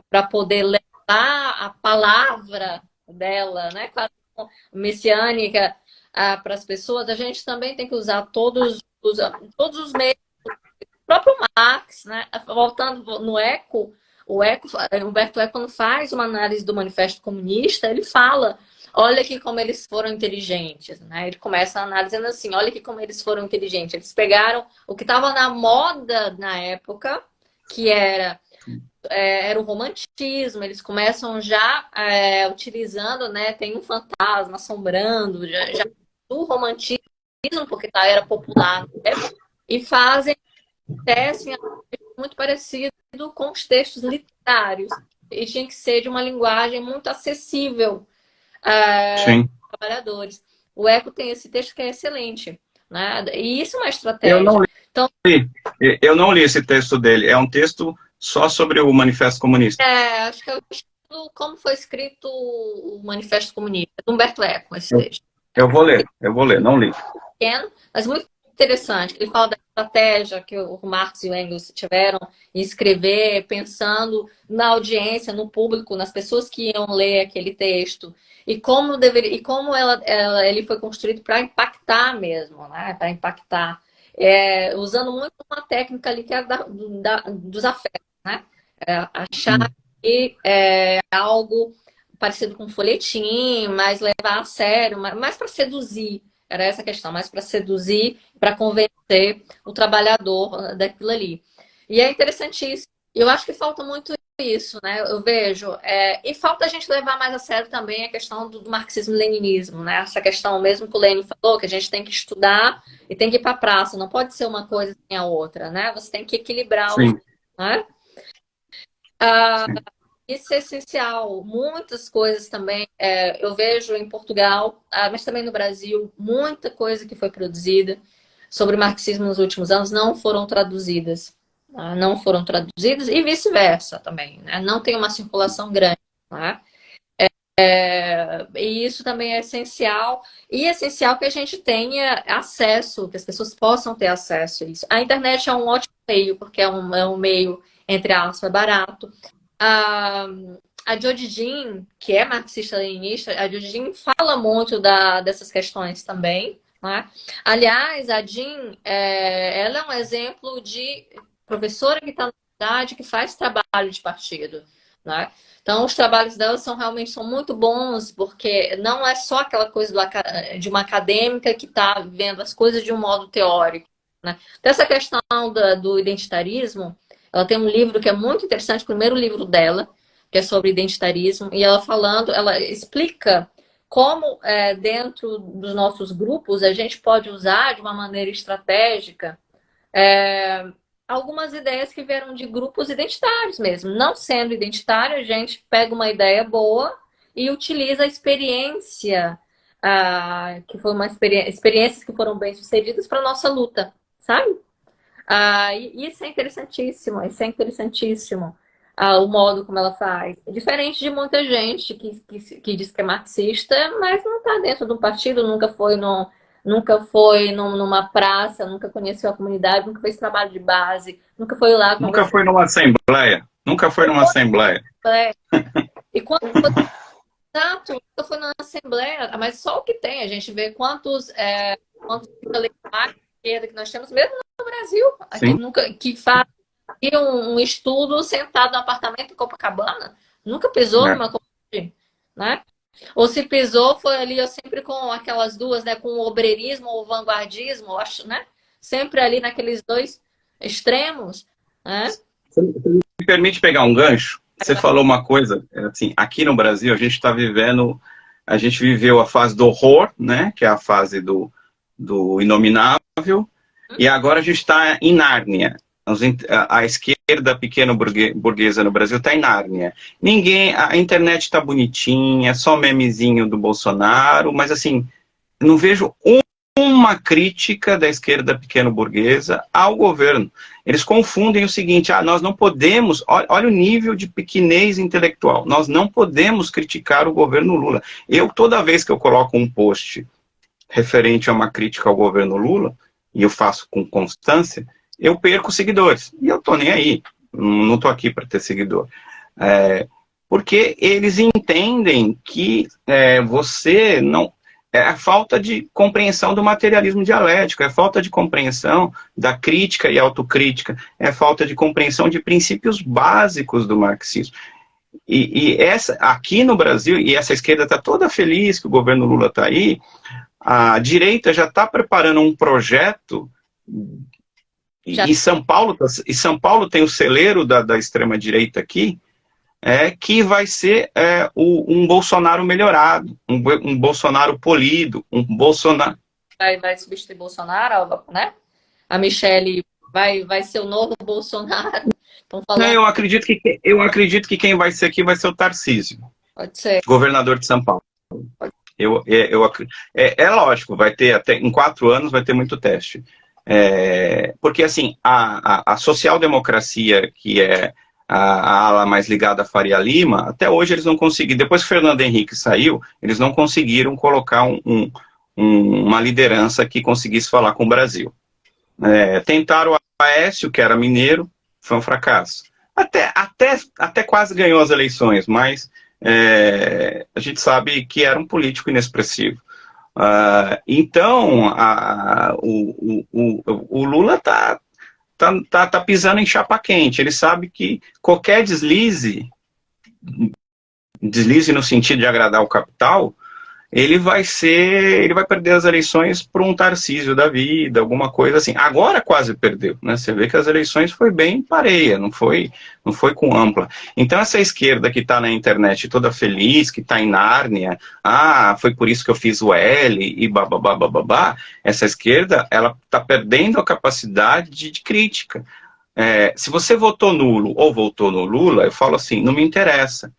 para poder levar a palavra dela, né, messiânica, para as pessoas, a gente também tem que usar todos os meios. O próprio Marx, né, voltando no Eco, Humberto Eco, quando faz uma análise do Manifesto Comunista, ele fala, olha aqui como eles foram inteligentes, né? Ele começa a analisando assim, olha aqui como eles foram inteligentes. Eles pegaram o que estava na moda na época, que era o romantismo, eles começam já utilizando, né? Tem um fantasma assombrando, já do romantismo, porque era popular, né? E fazem, tecem muito parecido com os textos literários. E tinha que ser de uma linguagem muito acessível Sim. aos trabalhadores. O Eco tem esse texto que é excelente, né? E isso é uma Eu não estratégia. Então, li. Eu não li esse texto dele. É um texto só sobre o Manifesto Comunista. acho que é o estilo como foi escrito o Manifesto Comunista, do Humberto Eco, esse Eu, texto. eu vou ler, não li. Pequeno, mas muito interessante. Ele fala da estratégia que o Marx e o Engels tiveram em escrever, pensando na audiência, no público, nas pessoas que iam ler aquele texto e como ele foi construído para impactar mesmo, né? Para impactar, usando muito uma técnica ali que era dos afetos, né? Achar Sim. que algo parecido com um folhetim, mas levar a sério, mais para seduzir. Era essa a questão, mais para seduzir, para convencer o trabalhador daquilo ali. E é interessantíssimo. Eu acho que falta muito isso, né? Eu vejo. E falta a gente levar mais a sério também a questão do marxismo-leninismo, né? Essa questão mesmo que o Lenin falou, que a gente tem que estudar e tem que ir para a praça. Não pode ser uma coisa sem a outra, né? Você tem que equilibrar os, Sim, né? Isso é essencial. Muitas coisas também, eu vejo em Portugal, mas também no Brasil, muita coisa que foi produzida sobre marxismo nos últimos anos não foram traduzidas. Não foram traduzidas e vice-versa também, né? Não tem uma circulação grande, né? E isso também é essencial. E é essencial que a gente tenha acesso, que as pessoas possam ter acesso a isso. A internet é um ótimo meio, porque é um meio, entre aspas, barato. A, a Jodie Jean, que é marxista-leninista, a Jodie Jean fala muito dessas questões também. Né? Aliás, a Jean, ela é um exemplo de professora que está na universidade, que faz trabalho de partido. Né? Então, os trabalhos dela realmente são muito bons, porque não é só aquela coisa de uma acadêmica que está vendo as coisas de um modo teórico. Né? Então, essa questão do identitarismo, ela tem um livro que é muito interessante, o primeiro livro dela, que é sobre identitarismo, e ela explica como dentro dos nossos grupos a gente pode usar de uma maneira estratégica algumas ideias que vieram de grupos identitários mesmo. Não sendo identitário, a gente pega uma ideia boa e utiliza a experiência, que foi experiências que foram bem sucedidas para nossa luta, sabe? E isso é interessantíssimo, isso é interessantíssimo. O modo como ela faz. Diferente de muita gente que diz que é marxista, mas não está dentro de um partido, nunca foi numa praça, nunca conheceu a comunidade, nunca fez trabalho de base, nunca foi lá nunca conversar. foi numa assembleia, nunca foi numa assembleia. E quando Exato, nunca foi na Assembleia, mas só o que tem, a gente vê quantos intelectuais de esquerda que nós temos, mesmo no Brasil, que Sim, nunca que faz um estudo sentado no apartamento em Copacabana, nunca pisou é. numa comunidade, né? Ou se pisou, foi ali eu sempre com aquelas duas, né? Com o obreirismo ou o vanguardismo, acho, né? Sempre ali naqueles dois extremos, né? Me permite pegar um gancho? Você falou uma coisa, assim, aqui no Brasil a gente viveu a fase do horror, né, que é a fase do inominável, e agora a gente está em Nárnia. A esquerda pequeno burguesa no Brasil está em Nárnia. A internet está bonitinha, é só memezinho do Bolsonaro, mas assim, não vejo uma crítica da esquerda pequeno-burguesa ao governo. Eles confundem o seguinte, nós não podemos, olha o nível de pequenez intelectual, nós não podemos criticar o governo Lula. Toda vez que eu coloco um post referente a uma crítica ao governo Lula, e eu faço com constância, eu perco seguidores. E eu estou nem aí, não estou aqui para ter seguidor. Porque eles entendem que você não... É a falta de compreensão do materialismo dialético, é a falta de compreensão da crítica e autocrítica, é a falta de compreensão de princípios básicos do marxismo. Aqui no Brasil, e essa esquerda está toda feliz que o governo Lula está aí, a direita já está preparando um projeto, e São Paulo tem o celeiro da extrema-direita aqui, que vai ser um Bolsonaro melhorado, um Bolsonaro polido, um Bolsonaro... Vai substituir Bolsonaro, né? A Michelle vai ser o novo Bolsonaro. Estão falando. Eu acredito que quem vai ser aqui vai ser o Tarcísio, Pode ser. governador de São Paulo. É lógico, vai ter até em 4 anos vai ter muito teste. Porque assim, a social-democracia, que é a ala mais ligada a Faria Lima, até hoje eles não conseguiram, depois que Fernando Henrique saiu, eles não conseguiram colocar uma liderança que conseguisse falar com o Brasil. Tentaram o Aécio, que era mineiro, foi um fracasso. Até quase ganhou as eleições, mas a gente sabe que era um político inexpressivo. Então, o Lula tá pisando em chapa quente. Ele sabe que qualquer deslize no sentido de agradar o capital, ele vai perder as eleições por um Tarcísio da vida, alguma coisa assim. Agora quase perdeu, né? Você vê que as eleições foi bem pareia, não foi com ampla. Então essa esquerda que está na internet toda feliz, que está em Nárnia, foi por isso que eu fiz o L e babá, essa esquerda, ela está perdendo a capacidade de crítica. Se você votou nulo ou votou no Lula, eu falo assim, não me interessa.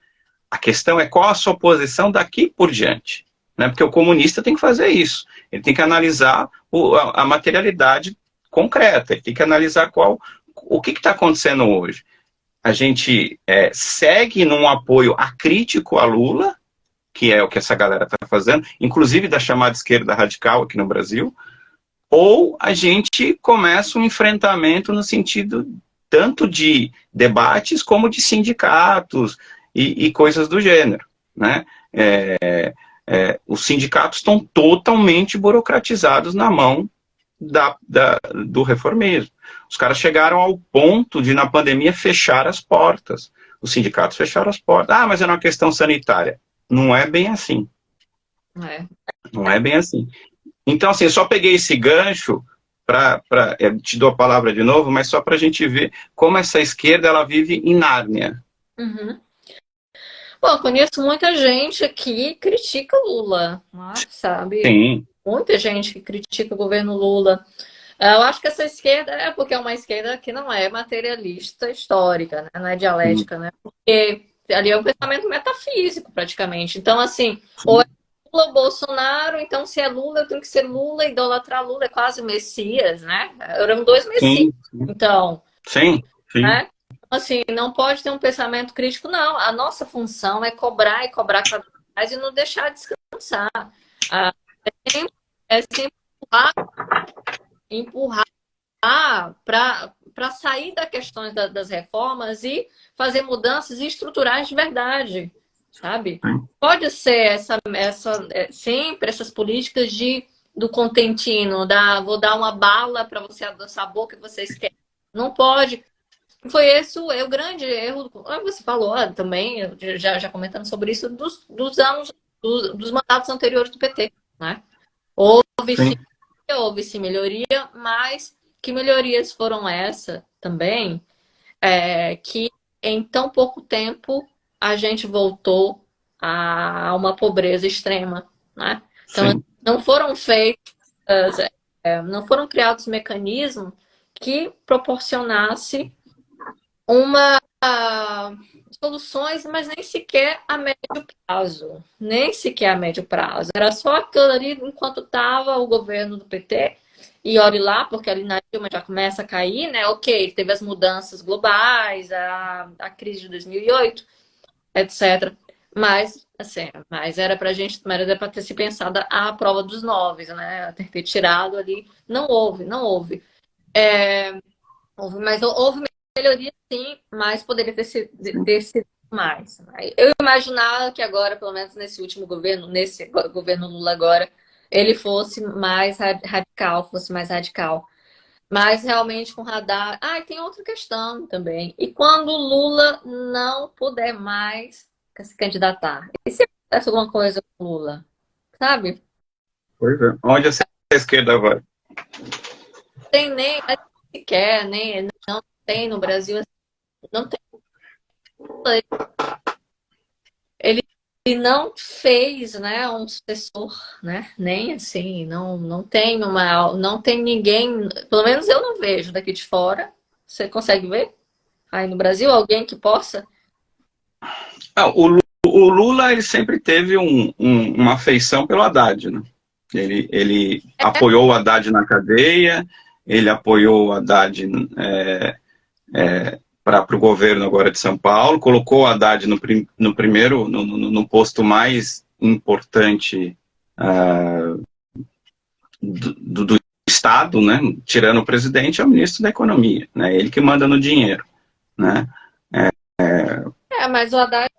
A questão é qual a sua posição daqui por diante. Né? Porque o comunista tem que fazer isso. Ele tem que analisar a materialidade concreta. Ele tem que analisar o que está acontecendo hoje. A gente segue num apoio acrítico a Lula, que é o que essa galera está fazendo, inclusive da chamada esquerda radical aqui no Brasil, ou a gente começa um enfrentamento no sentido tanto de debates como de sindicatos e coisas do gênero. Né? Os sindicatos estão totalmente burocratizados na mão do reformismo. Os caras chegaram ao ponto de, na pandemia, fechar as portas. Os sindicatos fecharam as portas. Mas é uma questão sanitária. Não é bem assim. Não é bem assim. Então, assim, eu só peguei esse gancho eu te dou a palavra de novo, mas só para a gente ver como essa esquerda ela vive em Nárnia. Uhum. Bom, conheço muita gente que critica Lula, sabe? Sim. Muita gente que critica o governo Lula. Eu acho que essa esquerda porque é uma esquerda que não é materialista histórica, né? Não é dialética, né? Porque ali é um pensamento metafísico, praticamente. Então, assim, ou é Lula ou Bolsonaro, então se é Lula, eu tenho que ser Lula, idolatrar Lula, é quase o Messias, né? Eram dois Messias. Sim. Então, sim. Né? Assim, não pode ter um pensamento crítico, não. A nossa função é cobrar e cobrar cada vez mais e não deixar descansar. É sempre empurrar para sair das questões das reformas e fazer mudanças estruturais de verdade, sabe? Pode ser sempre essas políticas do contentino, vou dar uma bala para você adoçar a boca que vocês querem. Não pode. Foi esse o grande erro. Você falou também, já comentando sobre isso, dos anos, dos mandatos anteriores do PT. Né? Houve-se melhoria, mas que melhorias foram essas também, que em tão pouco tempo a gente voltou a uma pobreza extrema. Né? Então, não foram feitas, não foram criados mecanismos que proporcionasse soluções, mas nem sequer a médio prazo. Nem sequer a médio prazo. Era só aquilo ali enquanto estava o governo do PT. E olhe lá, porque ali na Dilma já começa a cair, né? Ok, teve as mudanças globais, a crise de 2008, etc. Mas, assim, era pra gente, era para ter se pensado a prova dos 9, né? Ter tirado ali. Não houve. Houve melhoria, sim, mas poderia ter sido mais. Eu imaginava que agora, pelo menos nesse último governo, nesse governo Lula agora, ele fosse mais radical, Mas realmente com radar. E tem outra questão também. E quando o Lula não puder mais se candidatar? E se acontece alguma coisa com o Lula? Sabe? Pois é. Onde essa esquerda vai? Tem nem sequer, nem não tem no Brasil, não tem. Ele não fez, né, um sucessor, né? Nem assim, não tem ninguém, pelo menos eu não vejo daqui de fora. Você consegue ver aí no Brasil alguém que possa? O Lula ele sempre teve uma afeição pelo Haddad, né? Ele apoiou o Haddad na cadeia, ele apoiou o Haddad para o governo agora de São Paulo, colocou o Haddad no posto mais importante do Estado, né? Tirando o presidente, é o ministro da Economia, né? Ele que manda no dinheiro, né? Mas o Haddad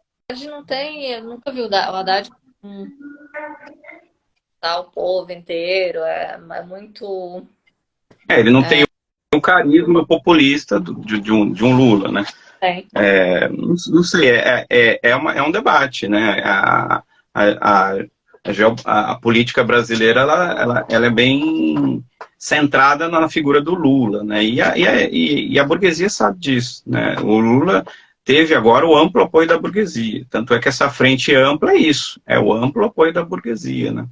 não tem, eu nunca vi o Haddad o povo inteiro, é muito... ele não tem o carisma populista de um Lula, né? Não sei, é um debate, né? a política brasileira ela é bem centrada na figura do Lula, né? E a burguesia sabe disso, né? O Lula teve agora o amplo apoio da burguesia, tanto é que essa frente ampla é isso, é o amplo apoio da burguesia, né?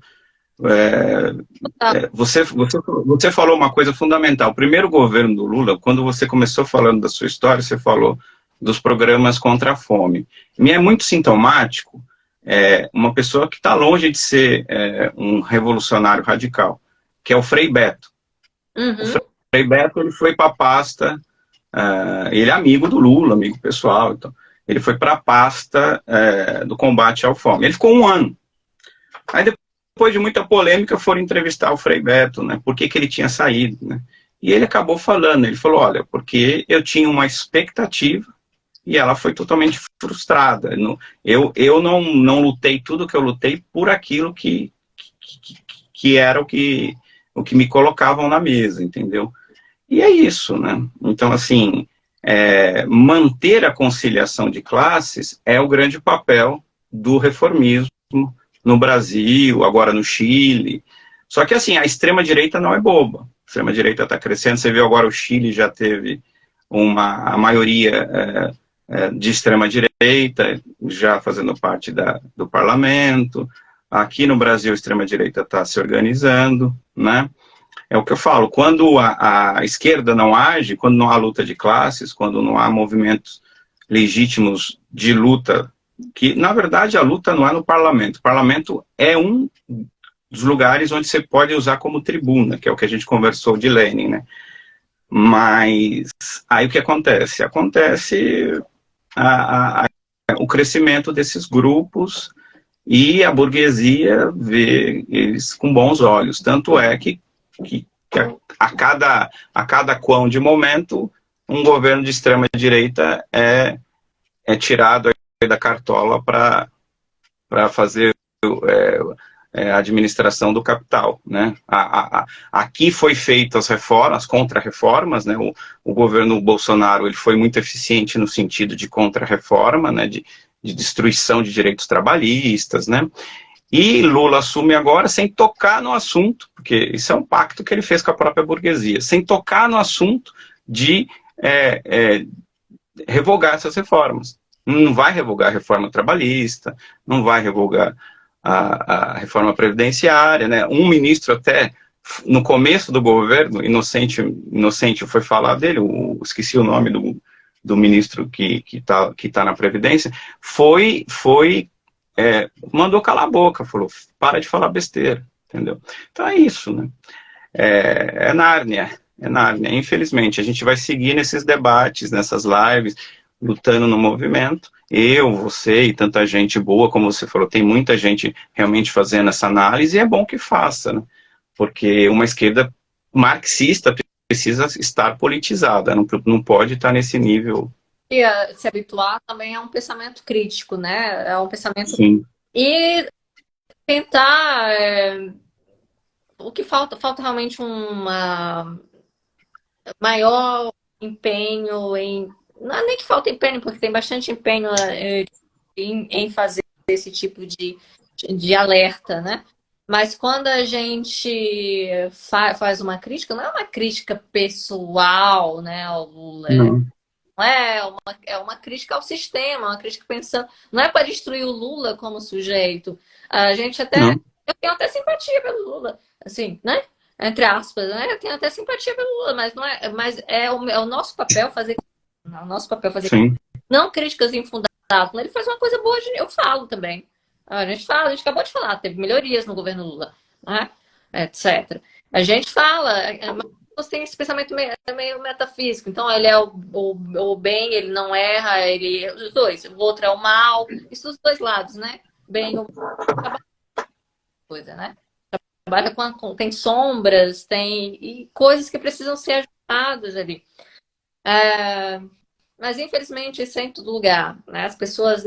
Você falou uma coisa fundamental. O primeiro governo do Lula, quando você começou falando da sua história, você falou dos programas contra a fome. Me é muito sintomático uma pessoa que está longe de ser um revolucionário radical, que é o Frei Beto. Uhum. O Frei Beto ele foi para a pasta, ele é amigo do Lula, amigo pessoal, então, ele foi para a pasta do combate à fome. Ele ficou um ano. Aí depois de muita polêmica, foram entrevistar o Frei Beto, né? Por que ele tinha saído, né? E ele acabou falando, ele falou, olha, porque eu tinha uma expectativa e ela foi totalmente frustrada. Eu não lutei tudo que eu lutei por aquilo que era o que me colocavam na mesa, entendeu? E é isso, né? Então, assim, manter a conciliação de classes é o grande papel do reformismo no Brasil, agora no Chile. Só que, assim, a extrema-direita não é boba. A extrema-direita está crescendo. Você viu agora o Chile já teve a maioria de extrema-direita, já fazendo parte do parlamento. Aqui no Brasil, a extrema-direita está se organizando, né? É o que eu falo, quando a esquerda não age, quando não há luta de classes, quando não há movimentos legítimos de luta, que, na verdade, a luta não é no parlamento. O parlamento é um dos lugares onde você pode usar como tribuna, que é o que a gente conversou de Lenin, né? Mas aí o que acontece? Acontece o crescimento desses grupos e a burguesia vê eles com bons olhos. Tanto é que a cada quão de momento, um governo de extrema-direita é tirado da cartola para fazer a administração do capital, né? Aqui foi feitas as reformas, contra-reformas, né? O governo Bolsonaro ele foi muito eficiente no sentido de contra-reforma, né? De destruição de direitos trabalhistas, né? E Lula assume agora sem tocar no assunto, porque isso é um pacto que ele fez com a própria burguesia, sem tocar no assunto de revogar essas reformas. Não vai revogar a reforma trabalhista, não vai revogar a reforma previdenciária, né? Um ministro até, no começo do governo, Inocente foi falar dele, esqueci o nome do ministro que tá na Previdência, mandou calar a boca, falou, para de falar besteira, entendeu? Então é isso, né? É Nárnia, infelizmente. A gente vai seguir nesses debates, nessas lives, lutando no movimento, você e tanta gente boa, como você falou, tem muita gente realmente fazendo essa análise, e é bom que faça, né? Porque uma esquerda marxista precisa estar politizada, não pode estar nesse nível. E se habituar também a um pensamento crítico, né? É um pensamento... Sim. E tentar... o que falta realmente maior empenho em... Não é nem que falta empenho, porque tem bastante empenho em fazer esse tipo de alerta, né? Mas quando a gente faz uma crítica, não é uma crítica pessoal, né, ao Lula. Não é uma crítica ao sistema, uma crítica pensando... Não é para destruir o Lula como sujeito. A gente até... Não. Eu tenho até simpatia pelo Lula, assim, né? Entre aspas, né? Eu tenho até simpatia pelo Lula, mas é o nosso papel fazer... É o nosso papel fazer... Sim. Não críticas infundadas. Quando ele faz uma coisa boa, eu falo também. A gente acabou de falar, teve melhorias no governo Lula, né? Etc. A gente fala, mas você tem esse pensamento meio metafísico. Então, ele é o bem, ele não erra, os dois. O outro é o mal. Isso dos dois lados, né? Bem, o coisa, né? Trabalha tem sombras, tem coisas que precisam ser ajustadas ali. Mas infelizmente isso é em todo lugar, né? As pessoas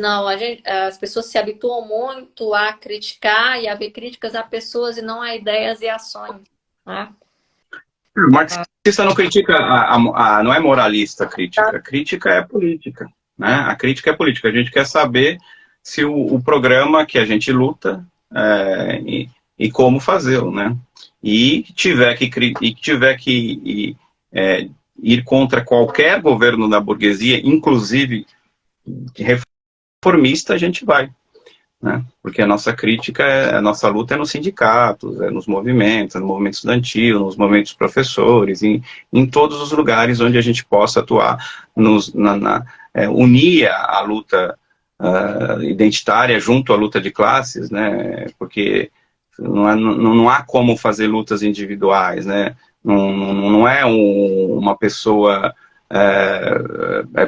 as pessoas se habituam muito a criticar e a ver críticas a pessoas e não a ideias e ações, né? O marxista não critica, não é moralista a crítica. A crítica é política, né? A crítica é política. A gente quer saber se o programa que a gente luta e como fazê-lo, né? E tiver que ir contra qualquer governo da burguesia, inclusive reformista, a gente vai. Né? Porque a nossa crítica, a nossa luta é nos sindicatos, é nos movimentos, no movimento estudantil, nos movimentos professores, em todos os lugares onde a gente possa atuar, unir a luta identitária junto à luta de classes, né? Porque não há como fazer lutas individuais, né? Não é uma pessoa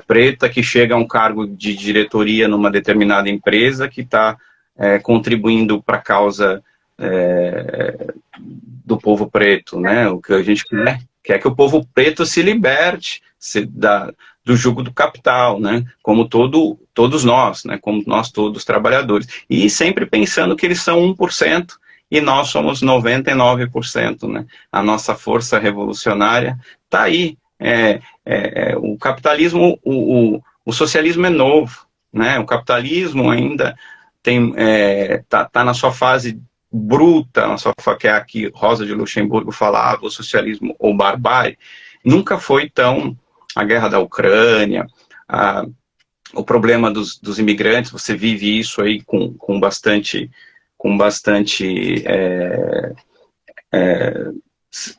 preta que chega a um cargo de diretoria numa determinada empresa que está contribuindo para a causa do povo preto, né? O que a gente quer que o povo preto se liberte do jugo do capital, né? Como todos nós, né? Como nós todos trabalhadores. E sempre pensando que eles são 1% e nós somos 99%, né? A nossa força revolucionária está aí. O capitalismo, o socialismo é novo, né? O capitalismo ainda tá na sua fase bruta, que é a que Rosa de Luxemburgo falava, o socialismo ou barbárie. Nunca foi tão a guerra da Ucrânia, o problema dos imigrantes, você vive isso aí com bastante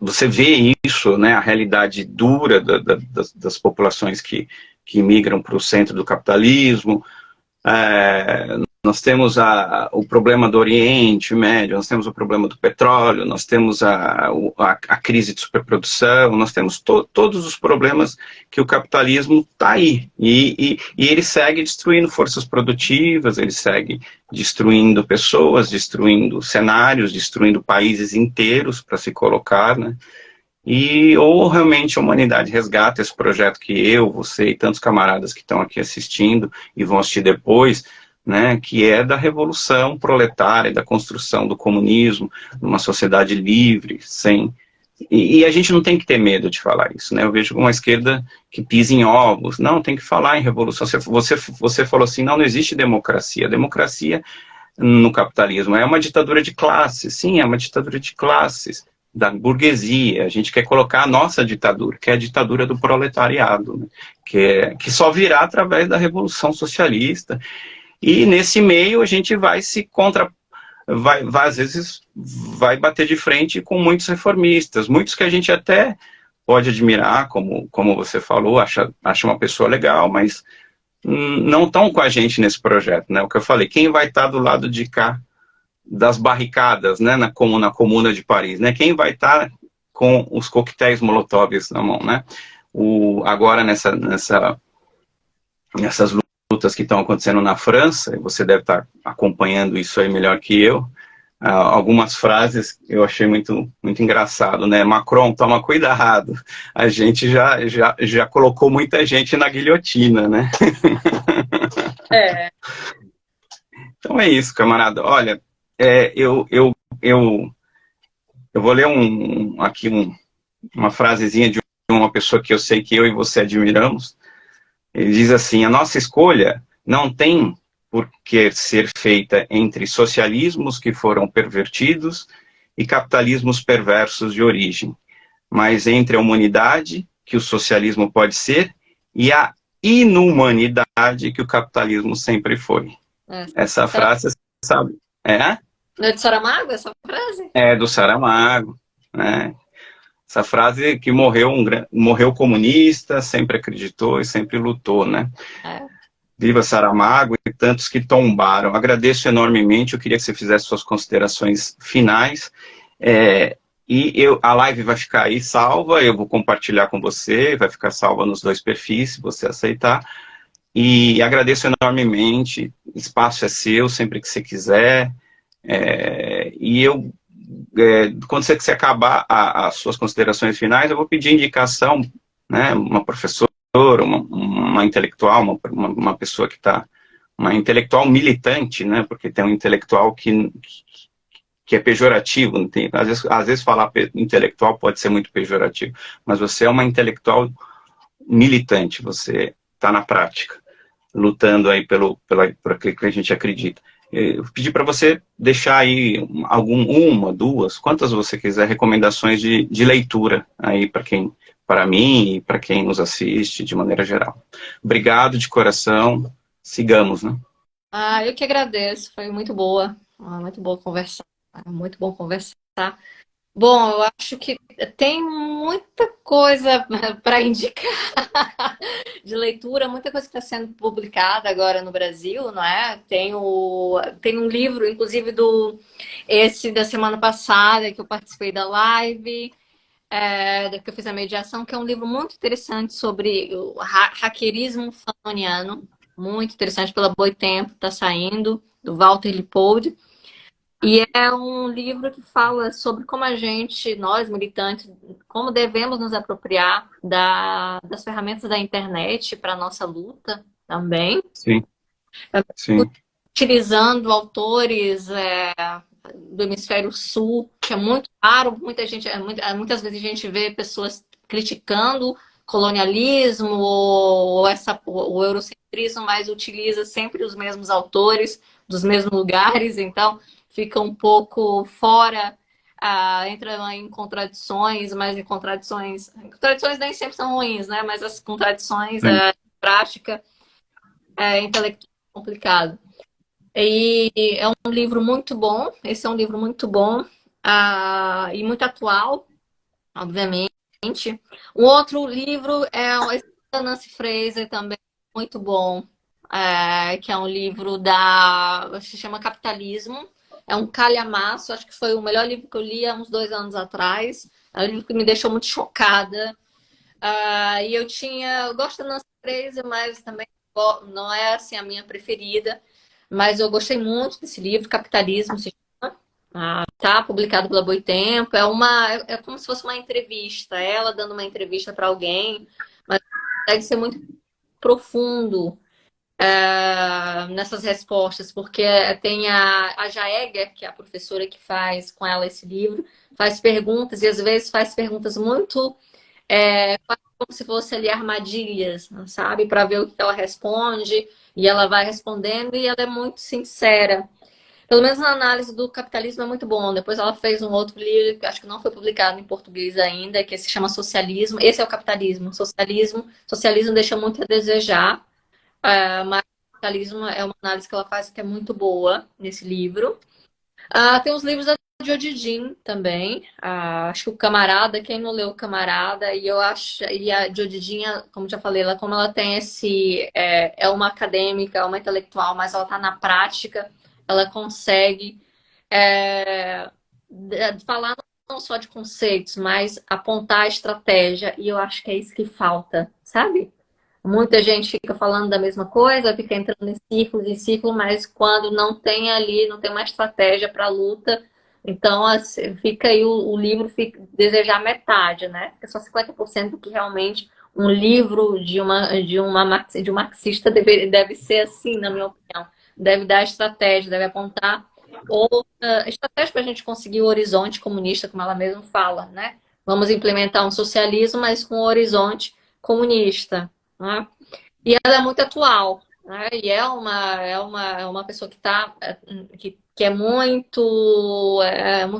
você vê isso, né, a realidade dura das populações que migram para o centro do capitalismo. Nós temos o problema do Oriente Médio, nós temos o problema do petróleo, nós temos a crise de superprodução, nós temos todos os problemas que o capitalismo está aí. E ele segue destruindo forças produtivas, ele segue destruindo pessoas, destruindo cenários, destruindo países inteiros para se colocar, né? Ou realmente a humanidade resgata esse projeto que eu, você e tantos camaradas que estão aqui assistindo e vão assistir depois, né, que é da revolução proletária, da construção do comunismo, numa sociedade livre, sem... E a gente não tem que ter medo de falar isso, né? Eu vejo uma esquerda que pisa em ovos. Não, tem que falar em revolução. Você falou assim, não existe democracia. Democracia no capitalismo é uma ditadura de classes. Sim, é uma ditadura de classes, da burguesia. A gente quer colocar a nossa ditadura, que é a ditadura do proletariado, né? Que só virá através da revolução socialista. E nesse meio a gente vai às vezes vai bater de frente com muitos reformistas, muitos que a gente até pode admirar, como você falou, acha uma pessoa legal, mas não estão com a gente nesse projeto, né? O que eu falei, quem vai estar do lado de cá das barricadas, né, na Comuna de Paris, né? Quem vai estar com os coquetéis Molotov na mão, né? Agora nessas lutas que estão acontecendo na França, você deve estar acompanhando isso aí melhor que eu, algumas frases eu achei muito, muito engraçado, né? Macron, toma cuidado, a gente já colocou muita gente na guilhotina, né? Então é isso, camarada. Olha, eu vou ler aqui uma frasezinha de uma pessoa que eu sei que eu e você admiramos. Ele diz assim, a nossa escolha não tem por que ser feita entre socialismos que foram pervertidos e capitalismos perversos de origem, mas entre a humanidade, que o socialismo pode ser, e a inumanidade que o capitalismo sempre foi. Essa frase, você sabe, Não é de Saramago essa frase? É do Saramago, né? Essa frase que morreu comunista, sempre acreditou e sempre lutou, né? Viva Saramago e tantos que tombaram. Agradeço enormemente, eu queria que você fizesse suas considerações finais. A live vai ficar aí salva, eu vou compartilhar com você, vai ficar salva nos 2 perfis, se você aceitar. E agradeço enormemente, espaço é seu, sempre que você quiser. Quando você acabar as suas considerações finais, eu vou pedir indicação, né, uma professora, uma intelectual, uma pessoa que está, uma intelectual militante, né, porque tem um intelectual que é pejorativo, não tem, às vezes falar intelectual pode ser muito pejorativo, mas você é uma intelectual militante, você está na prática, lutando aí por aquilo que a gente acredita. Eu pedi para você deixar aí uma, duas, quantas você quiser, recomendações de leitura aí para mim e para quem nos assiste de maneira geral. Obrigado de coração. Sigamos, né? Eu que agradeço, foi muito boa conversar, muito bom conversar. Bom, eu acho que tem muita coisa para indicar de leitura, muita coisa que está sendo publicada agora no Brasil, não é? Tem um livro, inclusive, esse da semana passada, que eu participei da live, que eu fiz a mediação, que é um livro muito interessante sobre o hackerismo fanoniano, muito interessante, pela Boitempo, está saindo, do Walter Lippoldt. E é um livro que fala sobre como nós militantes, como devemos nos apropriar das ferramentas da internet para a nossa luta também, Sim, sim. utilizando autores do hemisfério sul, que é muito raro, muitas vezes a gente vê pessoas criticando colonialismo o eurocentrismo, mas utiliza sempre os mesmos autores, dos mesmos lugares, então fica um pouco fora, entra em contradições, mas contradições nem sempre são ruins, né? Mas as contradições, Sim. prática, intelectual complicado. E é um livro muito bom, esse é um livro muito bom, e muito atual, obviamente. Um outro livro esse da Nancy Fraser, também muito bom, que é um livro se chama Capitalismo. É um calhamaço, acho que foi o melhor livro que eu li há uns 2 anos atrás. É um livro que me deixou muito chocada. E eu gosto da Nancy Fraser, mas também não é assim a minha preferida. Mas eu gostei muito desse livro, Capitalismo se chama. Tá publicado pela Boitempo. É como se fosse uma entrevista, ela dando uma entrevista para alguém, mas deve ser muito profundo nessas respostas, porque tem a Jaeger, que é a professora que faz com ela esse livro, faz perguntas, e às vezes faz perguntas muito quase como se fossem ali armadilhas, sabe? Para ver o que ela responde, e ela vai respondendo, e ela é muito sincera. Pelo menos na análise do capitalismo é muito bom. Depois ela fez um outro livro, que acho que não foi publicado em português ainda, que se chama Socialismo. Esse é o capitalismo. Socialismo deixa muito a desejar, mas o capitalismo é uma análise que ela faz que é muito boa nesse livro. Tem os livros da Jodhidin também. Acho que o Camarada, quem não leu o Camarada, e a Jodhidin, como já falei, como ela tem é uma acadêmica, é uma intelectual, mas ela está na prática, ela consegue falar não só de conceitos, mas apontar a estratégia, e eu acho que é isso que falta, sabe? Muita gente fica falando da mesma coisa, fica entrando em círculos, mas quando não tem ali, não tem uma estratégia para a luta, então assim, fica aí o livro desejar metade, né? Fica só 50% do que realmente um livro de um marxista deve ser assim, na minha opinião. Deve dar estratégia, deve apontar outra estratégia para a gente conseguir o horizonte comunista, como ela mesma fala, né? Vamos implementar um socialismo, mas com um horizonte comunista, né? E ela é muito atual, né? E é uma pessoa que é muito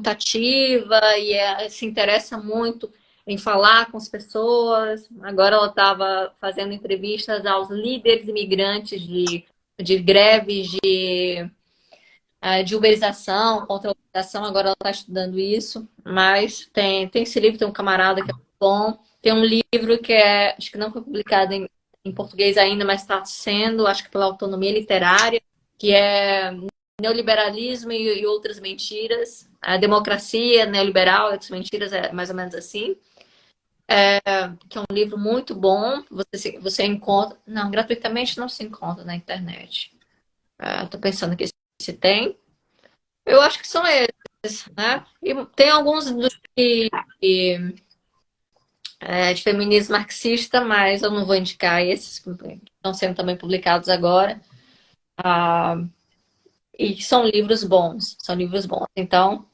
ativa e se interessa muito em falar com as pessoas. Agora ela estava fazendo entrevistas aos líderes imigrantes de greves de uberização, contra a uberização. Agora ela está estudando isso. Mas tem esse livro, tem um camarada que é muito bom. Tem um livro que acho que não foi publicado em português ainda, mas está sendo, acho que pela Autonomia Literária, que é Neoliberalismo e Outras Mentiras. A Democracia Neoliberal e Outras Mentiras, é mais ou menos assim. Que é um livro muito bom. Você encontra. Não, gratuitamente não se encontra na internet. Estou pensando aqui se tem. Eu acho que são esses, né? E tem alguns de feminismo marxista, mas eu não vou indicar esses, que estão sendo também publicados agora. E são livros bons, são livros bons. Então,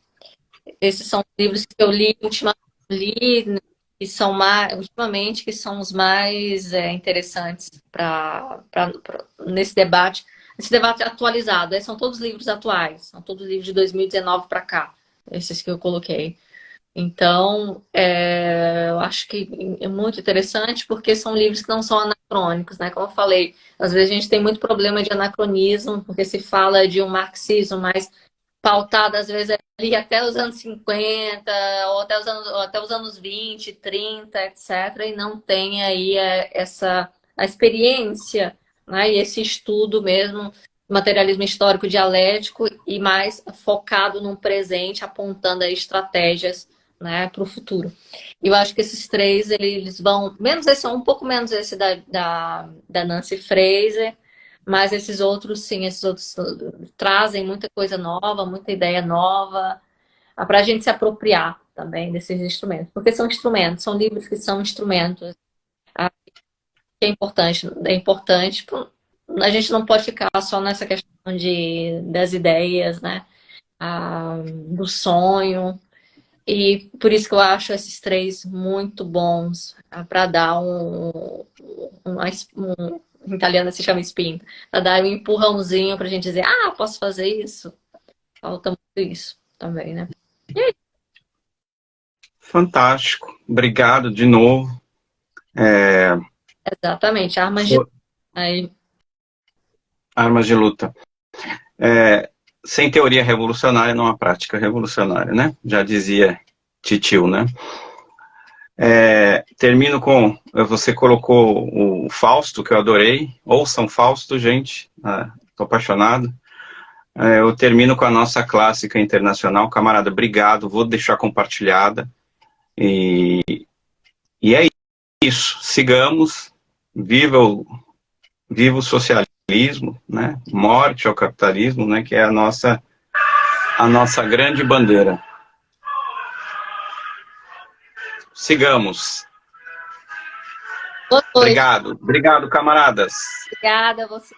esses são livros que eu li ultimamente, que são os mais interessantes nesse debate. esse debate atualizado. Esses são todos livros atuais, são todos livros de 2019 para cá, esses que eu coloquei. Então, eu acho que é muito interessante porque são livros que não são anacrônicos, né? Como eu falei, às vezes a gente tem muito problema de anacronismo, porque se fala de um marxismo mais pautado, às vezes, ali até os anos 50, ou até os anos 20, 30, etc., e não tem aí a experiência, né? E esse estudo mesmo, materialismo histórico dialético, e mais focado no presente, apontando aí estratégias, né, para o futuro. E eu acho que esses três, eles vão, menos esse, um pouco menos esse da Nancy Fraser, mas esses outros, sim, esses outros trazem muita coisa nova, muita ideia nova, para a gente se apropriar também desses instrumentos. Porque são instrumentos, são livros que são instrumentos. Ah, que é importante. A gente não pode ficar só nessa questão das ideias, né? Do sonho. E por isso que eu acho esses três muito bons para dar em italiano se chama spin, para dar um empurrãozinho para a gente dizer, posso fazer isso. Falta muito isso também, né? Fantástico. Obrigado de novo. Exatamente, armas de aí, Armas de luta. Sem teoria revolucionária, não há prática revolucionária, né? Já dizia Titio, né? Termino com... Você colocou o Fausto, que eu adorei. Ouçam Fausto, gente. Estou apaixonado. Eu termino com a nossa clássica internacional. Camarada, obrigado. Vou deixar compartilhada. E é isso. Sigamos. Viva o socialismo, né? Morte ao capitalismo, né? Que é a nossa grande bandeira. Sigamos. boa noite. Obrigado, camaradas. Obrigada a você.